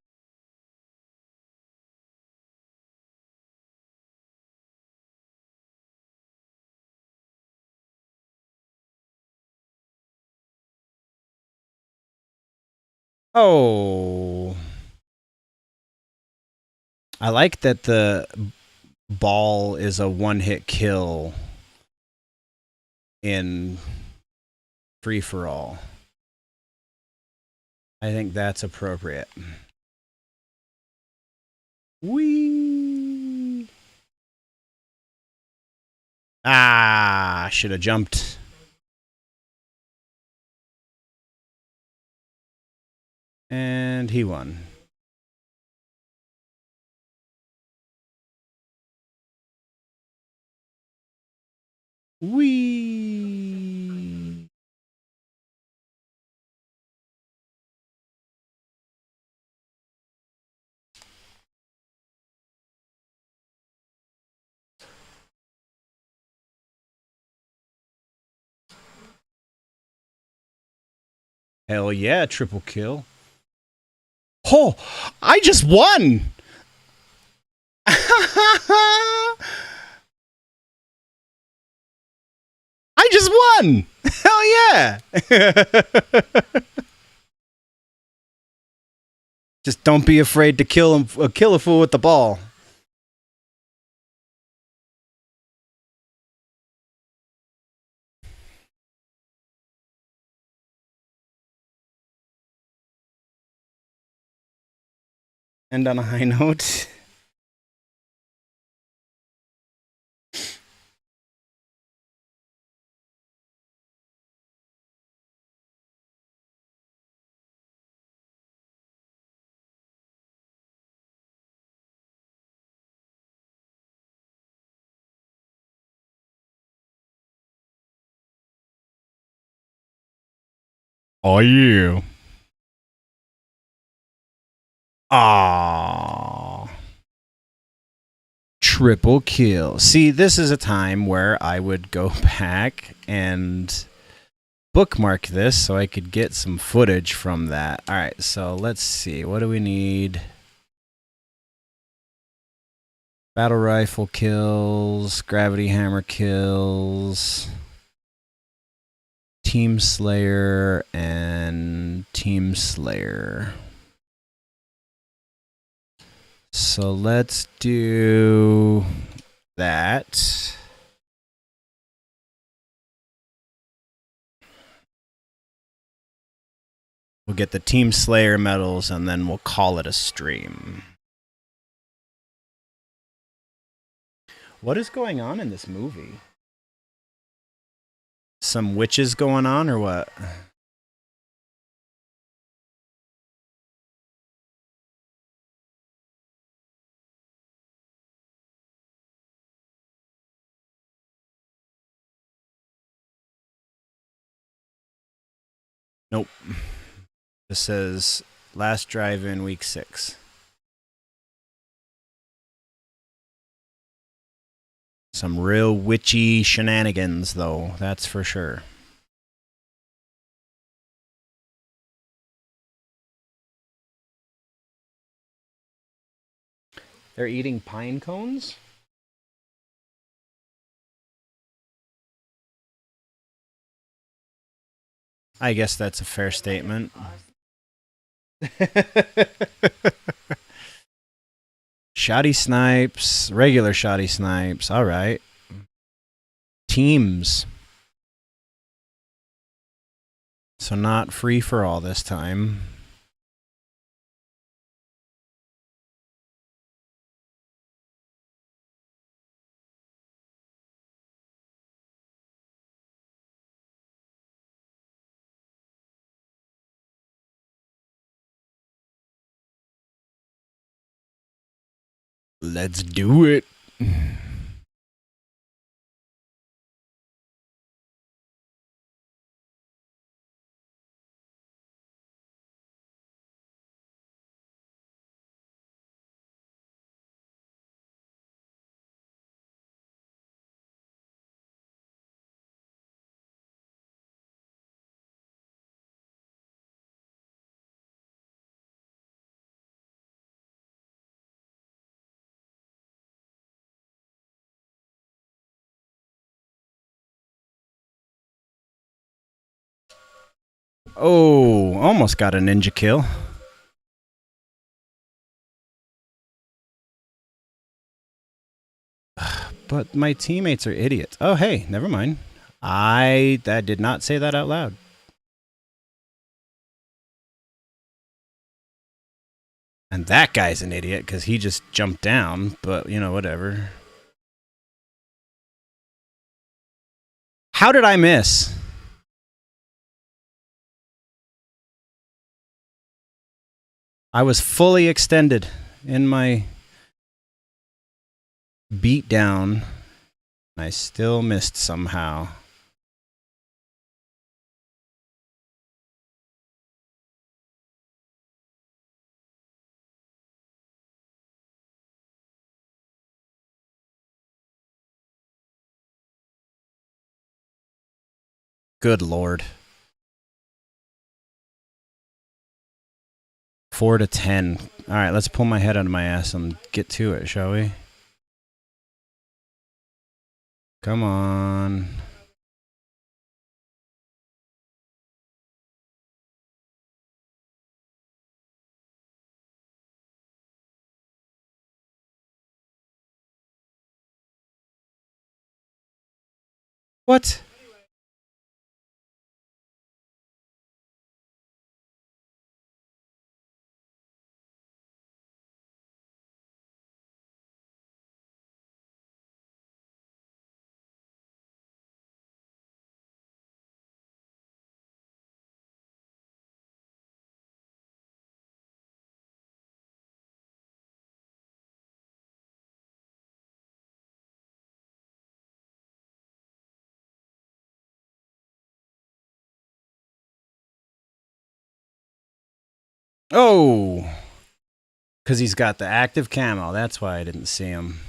A: Oh. I like that the ball is a one-hit kill in free for all. I think that's appropriate. Whee! Ah, should have jumped. And he won. Whee! Hell yeah, triple kill. Oh, I just won! I just won! Hell yeah! Just don't be afraid to kill a fool with the ball. End on a high note. Oh yeah. Ah. Triple kill. See, this is a time where I would go back and bookmark this so I could get some footage from that. All right, so let's see. What do we need? Battle rifle kills, gravity hammer kills, team slayer, and team slayer. So let's do that. We'll get the Team Slayer medals and then we'll call it a stream. What is going on in this movie? Some witches going on or what? Nope. This says last drive-in week 6. Some real witchy shenanigans, though, that's for sure. They're eating pine cones? I guess that's a fair statement. Shoddy snipes, regular shoddy snipes. All right. Teams. So not free for all this time. Let's do it. Oh, almost got a ninja kill. But my teammates are idiots. Oh, hey, never mind. I did not say that out loud. And that guy's an idiot because he just jumped down, but, you know, whatever. How did I miss? I was fully extended in my beatdown. I still missed somehow. Good Lord. 4-10. All right, let's pull my head out of my ass and get to it, shall we? Come on. What? Oh! Because he's got the active camo. That's why I didn't see him.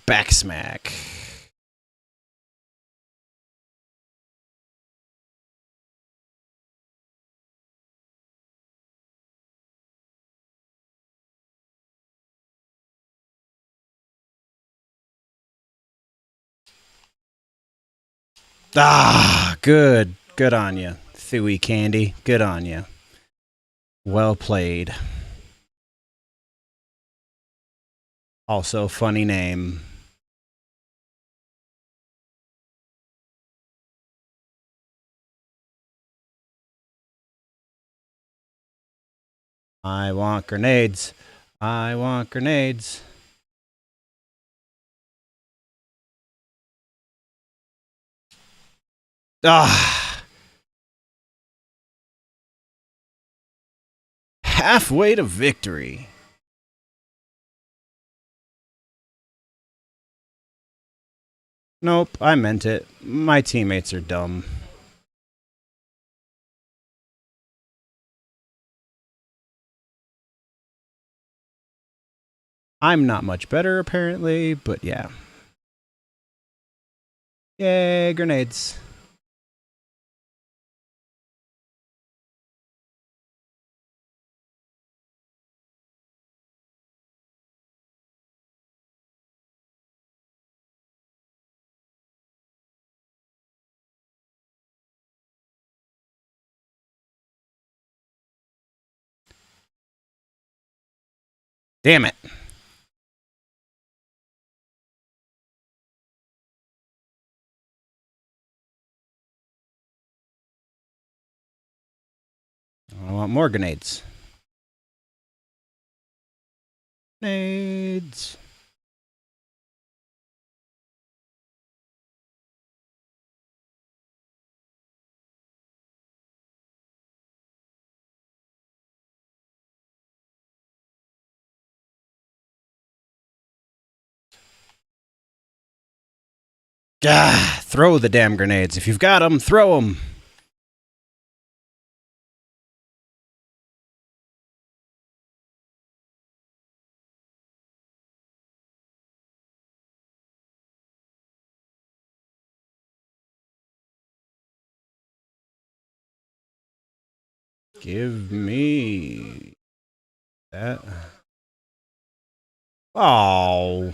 A: Backsmack. Ah, good. Good on you, Thuey Candy. Good on you. Well played. Also, funny name. I want grenades. I want grenades. Ah! Halfway to victory. Nope, I meant it. My teammates are dumb. I'm not much better, apparently, but yeah. Yay, grenades. Damn it. I want more grenades. Grenades. Ah, throw the damn grenades. If you've got them, throw them. Give me that. Oh.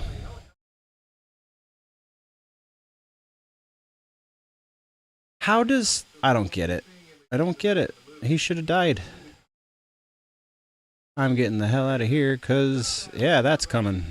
A: How does... I don't get it. I don't get it. He should have died. I'm getting the hell out of here, because, yeah, that's coming.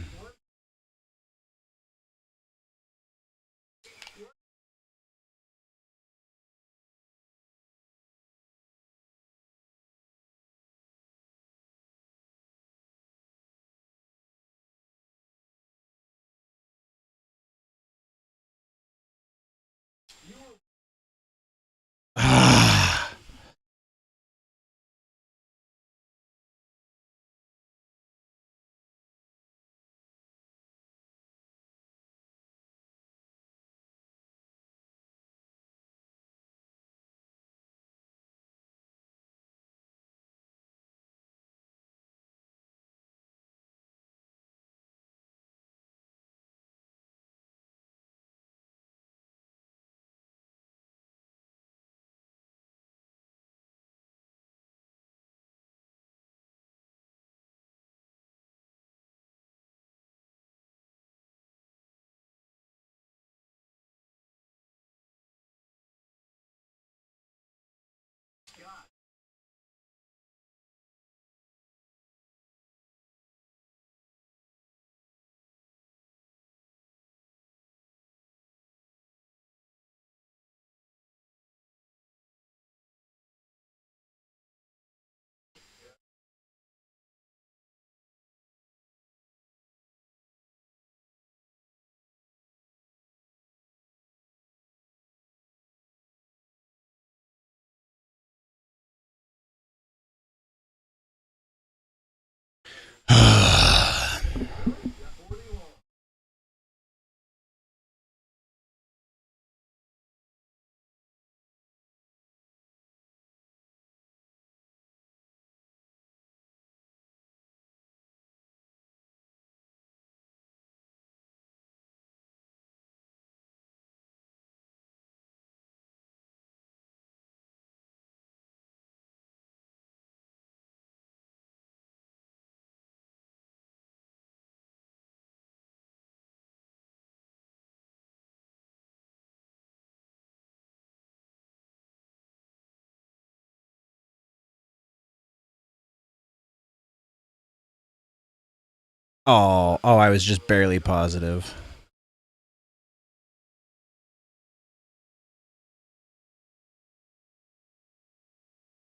A: Oh, I was just barely positive.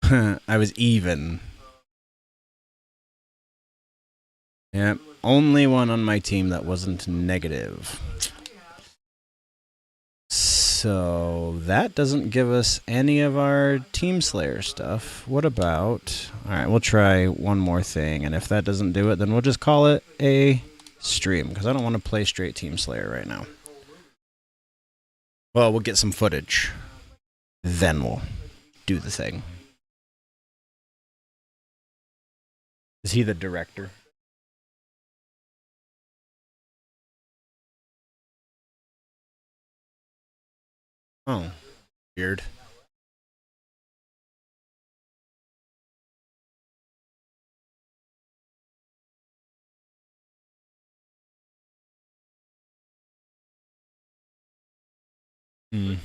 A: I was even. Yep. Only one on my team that wasn't negative. So that doesn't give us any of our Team Slayer stuff. What about... Alright, we'll try one more thing, and if that doesn't do it, then we'll just call it a stream, because I don't want to play straight Team Slayer right now. Well, we'll get some footage. Then we'll do the thing. Is he the director? Oh, weird. Hmm.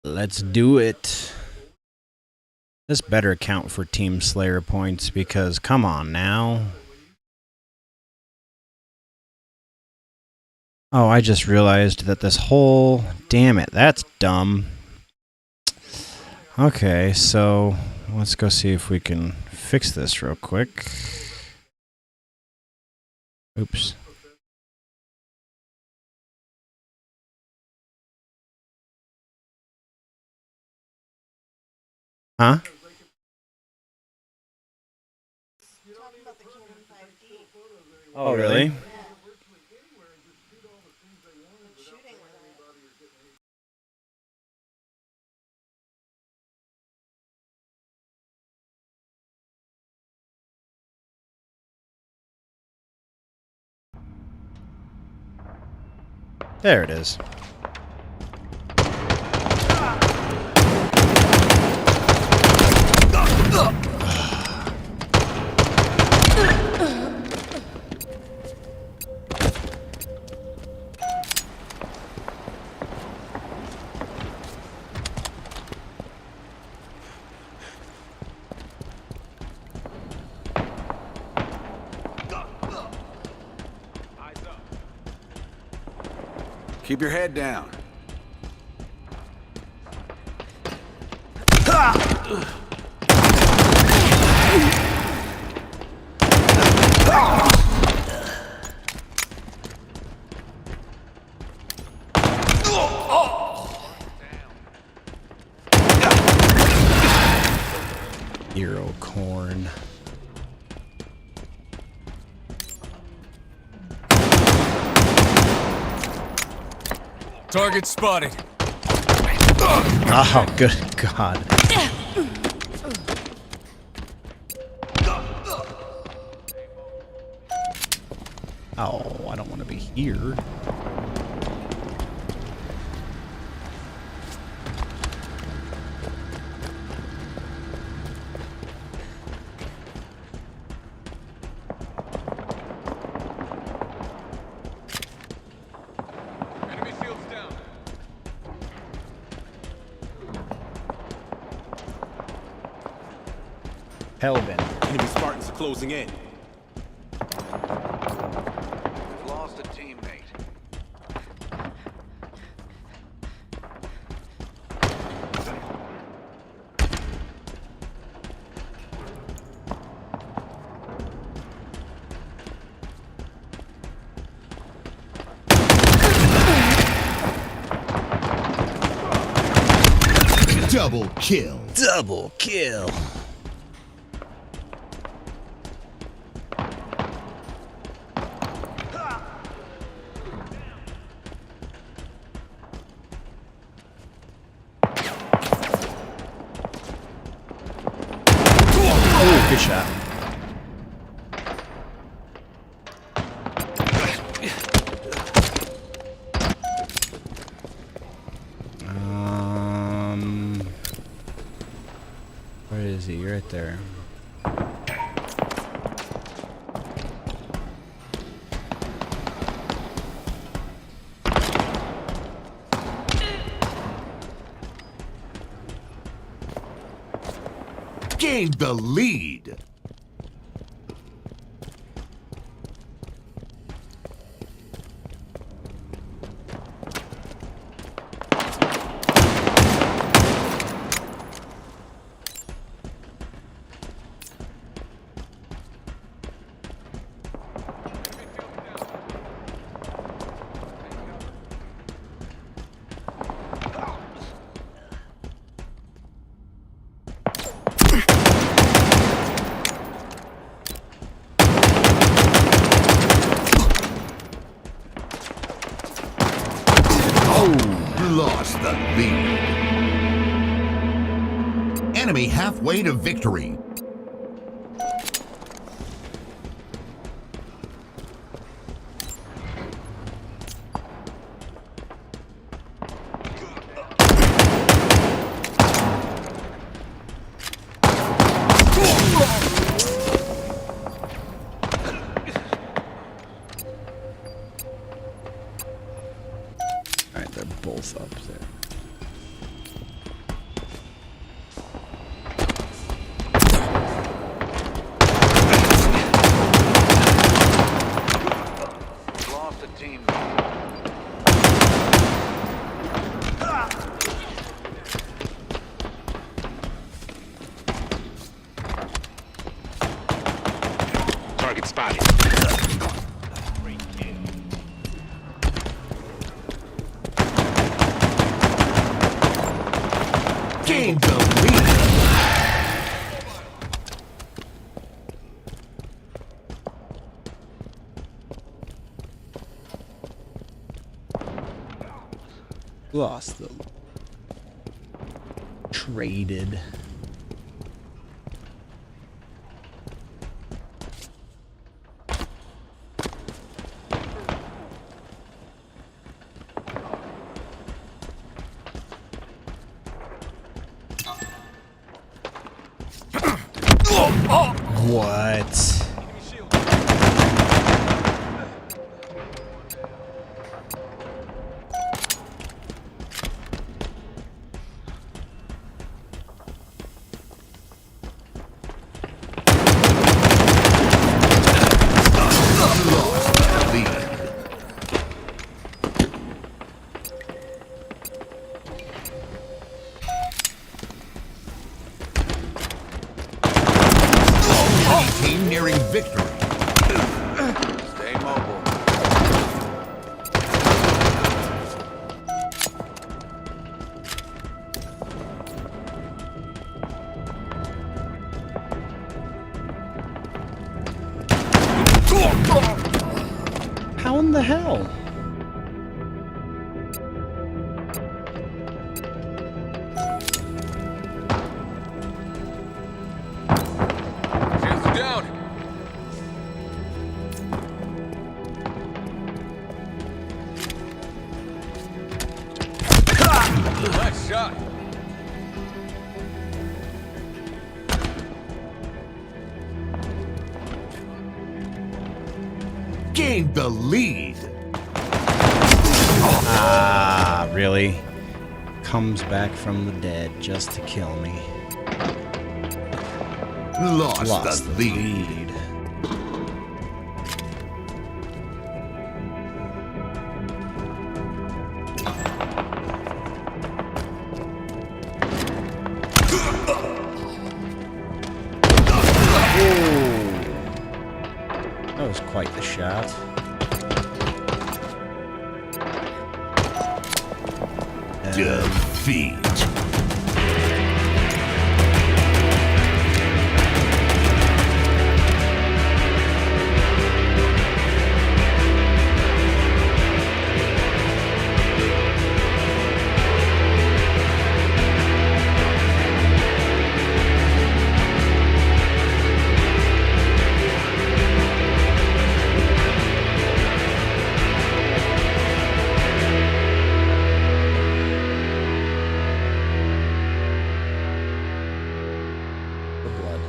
A: Let's do it. This better count for Team Slayer points, because come on now. Oh, I just realized that this whole... Damn it, that's dumb. Okay, so let's go see if we can fix this real quick. Oops. Huh? Oh, really? There it is.
B: Keep your head down.
A: Hero corn.
B: Target spotted.
A: Oh, good God. Oh, I don't want to be here.
B: Enemy shields down.
A: Hellbent.
C: Enemy Spartans closing in.
B: We've lost a teammate.
D: Double kill.
A: Double kill. Oh, good shot. Where is he? Right there.
D: Gained the lead. Lost the lead. Enemy halfway to victory.
A: Alright, they're both up there.
B: Lost a teammate.
C: Target spotted.
D: Gained the lead.
A: Lost them. Traded. What?
D: Team nearing victory.
B: Stay mobile.
A: How in the hell?
B: Hands are down. Nice shot.
D: Gained the lead.
A: Ah, really? Comes back from the dead just to kill me.
D: Lost the lead.
A: That was quite the shot.
D: Defeat.
A: The blood.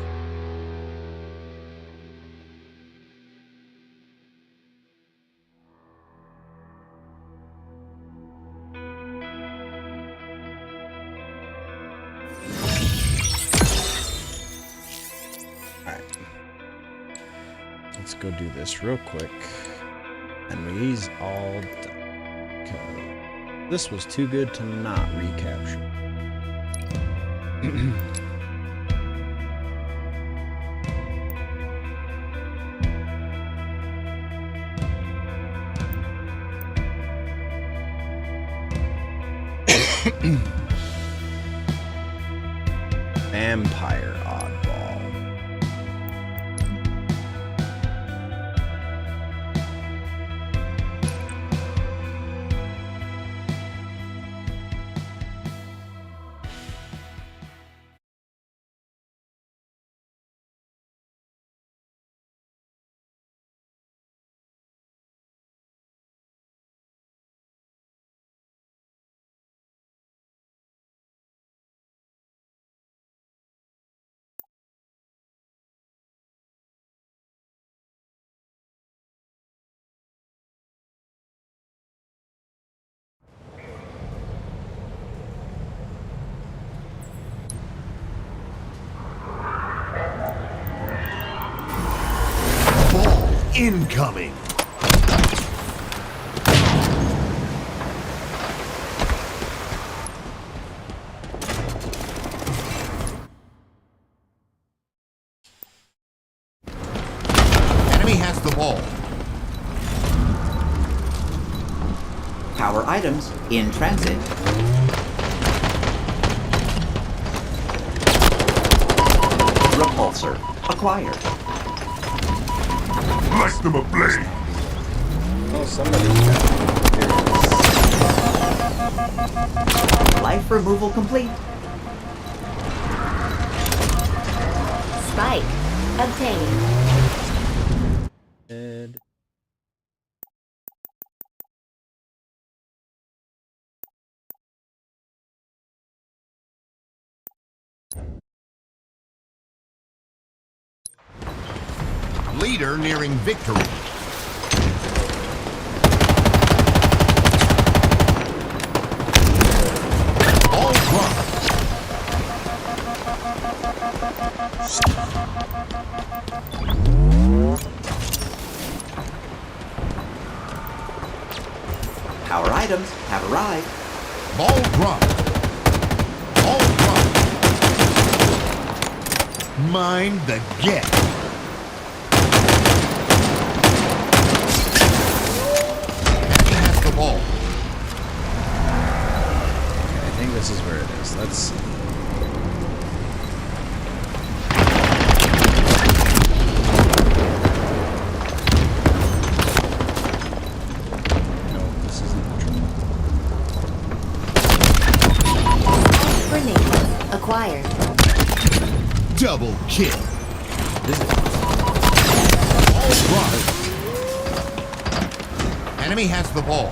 A: Alright. Let's go do this real quick. And he's all done. Okay. This was too good to not recapture. Vampire oddball.
D: Incoming. Enemy has the ball.
E: Power items in transit. Repulsor acquired.
D: Bless them ablaze.
A: Oh, somebody's got it. There it is.
E: Life removal complete.
F: Spike obtained.
A: Dead.
D: Leader nearing victory. All dropped.
E: Power items have arrived.
D: Ball dropped. All dropped. Mind the get. Enemy has the ball.
A: I think this is where it is. Let's see. No, this isn't the trick.
F: Grenade acquired.
D: Double kill. All dropped. Enemy has the ball.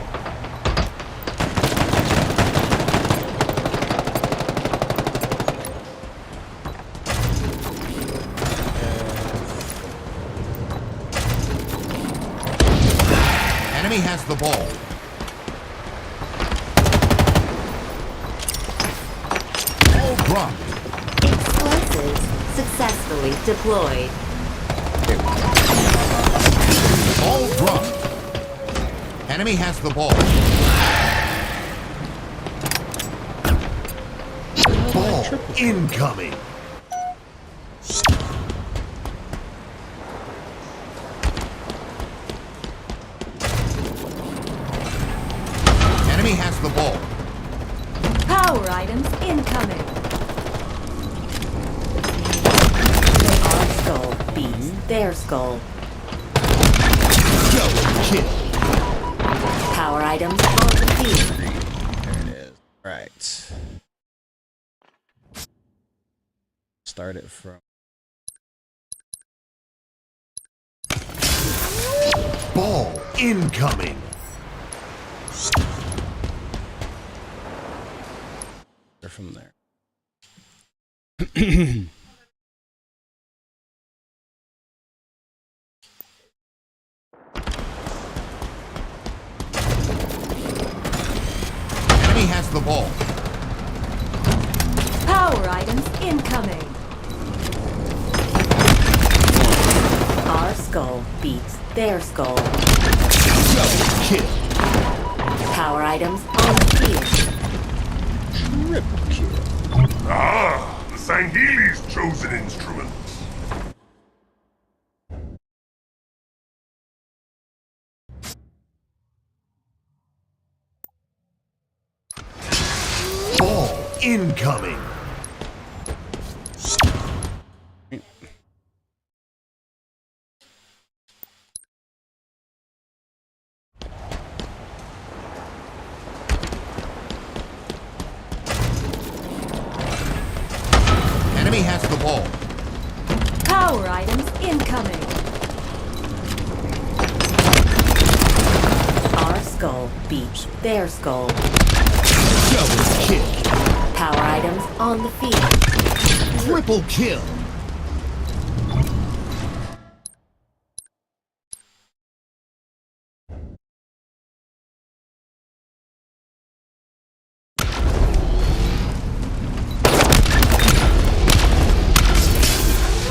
D: Enemy has the ball. All dropped.
F: Explosives successfully deployed.
D: All dropped. Enemy has the ball. Ball incoming. Enemy has the ball.
F: Power items incoming. Our skull beats their skull.
D: Double kill.
F: Power items on the field.
A: There it is. Right. Start it from.
D: Ball incoming.
A: They're from there.
D: Enemy has the ball.
F: Power items incoming. Our skull beats their skull.
D: Double kill.
F: Power items on the field.
A: Triple kill.
G: Ah, the Sangheili's chosen instrument.
D: Ball incoming. Enemy has the ball.
F: Power items incoming. Our skull beats their skull.
D: Double kill.
F: Power items on the field.
D: Triple kill.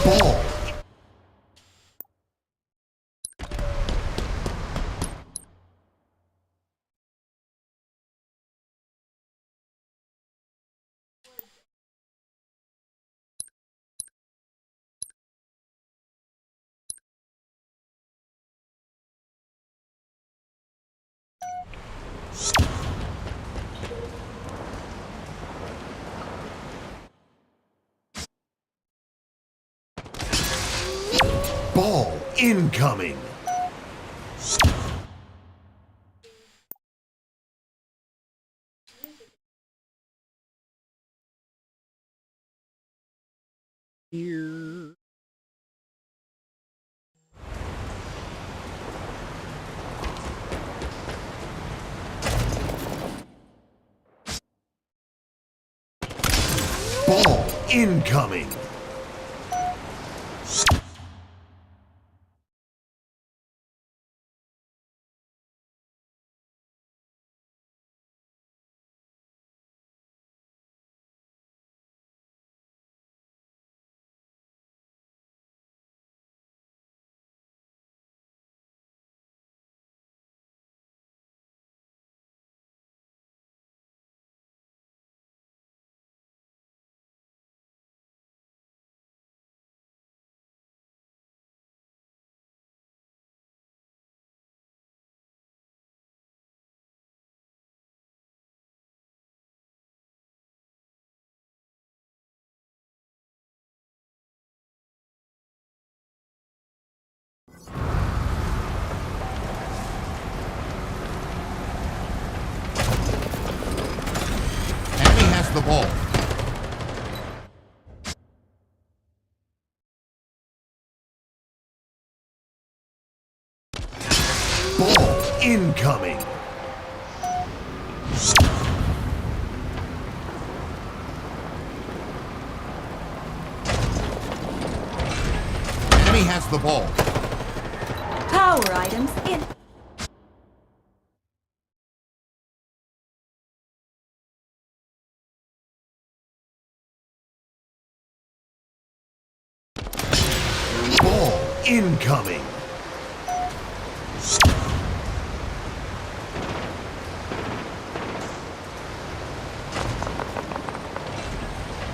D: Ball. Ball incoming. Ball incoming. Enemy has the ball. Ball incoming. Enemy has the ball.
F: Power items in.
D: Ball incoming.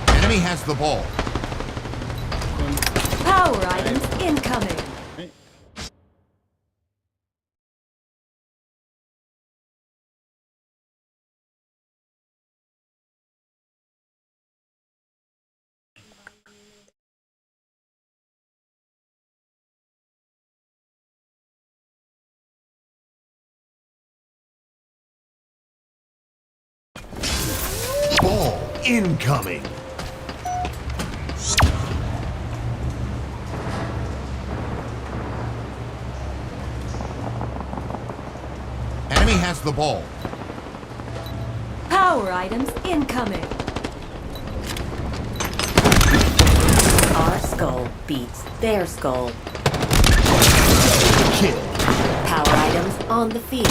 D: Enemy has the ball.
F: Power items incoming.
A: Right.
D: Ball incoming. Enemy has the ball.
F: Power items incoming. Our skull beats their skull.
D: Kill.
F: Power items on the field.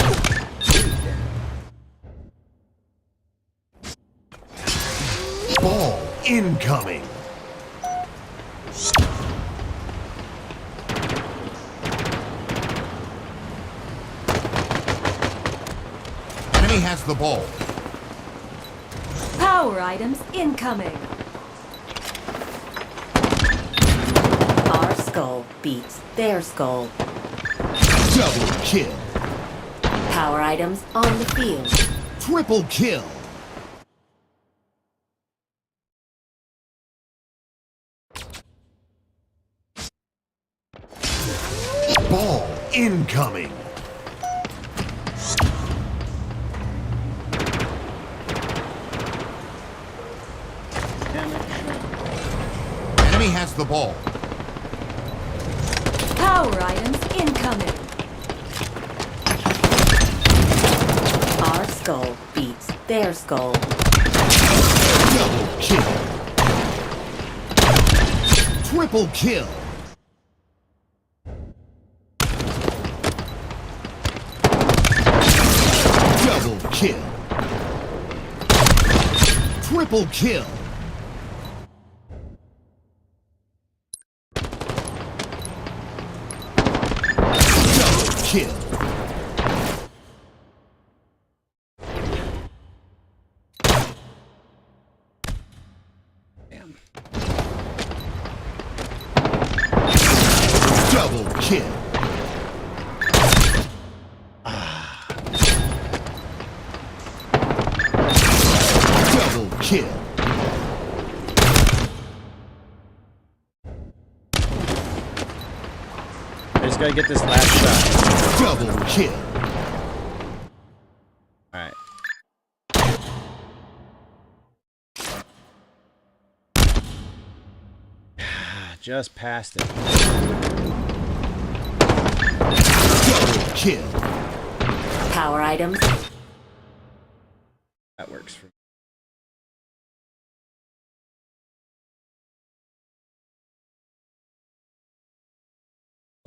D: Ball incoming. Enemy has the ball.
F: Power items incoming. Our skull beats their skull.
D: Double kill.
F: Power items on the field.
D: Triple kill. Ball incoming. Enemy has the ball.
F: Power items incoming. Our skull beats their skull.
D: Double kill. Triple kill. Double kill. Triple kill. Double kill.
A: Damn.
D: Double kill. Double kill.
A: I just gotta get this last shot.
D: Double kill.
A: Alright. Just passed it.
D: Double kill.
F: Power items.
A: That works for me.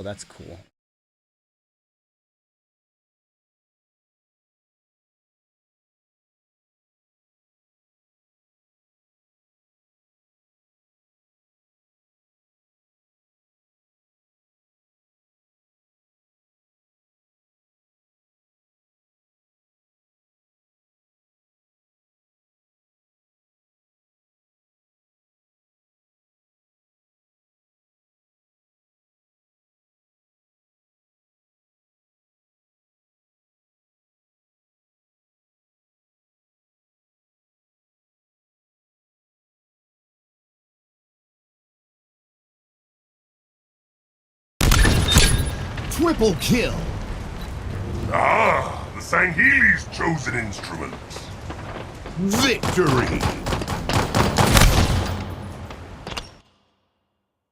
A: Oh, that's cool.
D: Triple kill.
G: Ah, the Sangheili's chosen instruments.
D: Victory.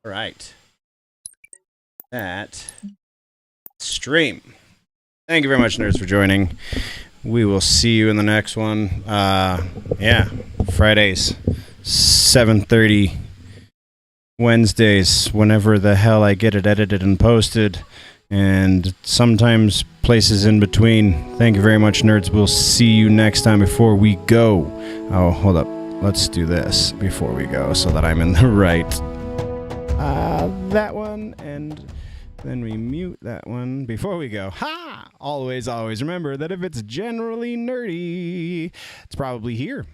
A: All right. That stream. Thank you very much, nerds, for joining. We will see you in the next one. Yeah, Fridays, 7:30. Wednesdays, whenever the hell I get it edited and posted, and sometimes places in between. Thank you very much, nerds. We'll see you next time. Before we go, oh, hold up. Let's do this before we go so that I'm in the right. That one, and then we mute that one before we go. Ha! Always, always remember that if it's generally nerdy, it's probably here.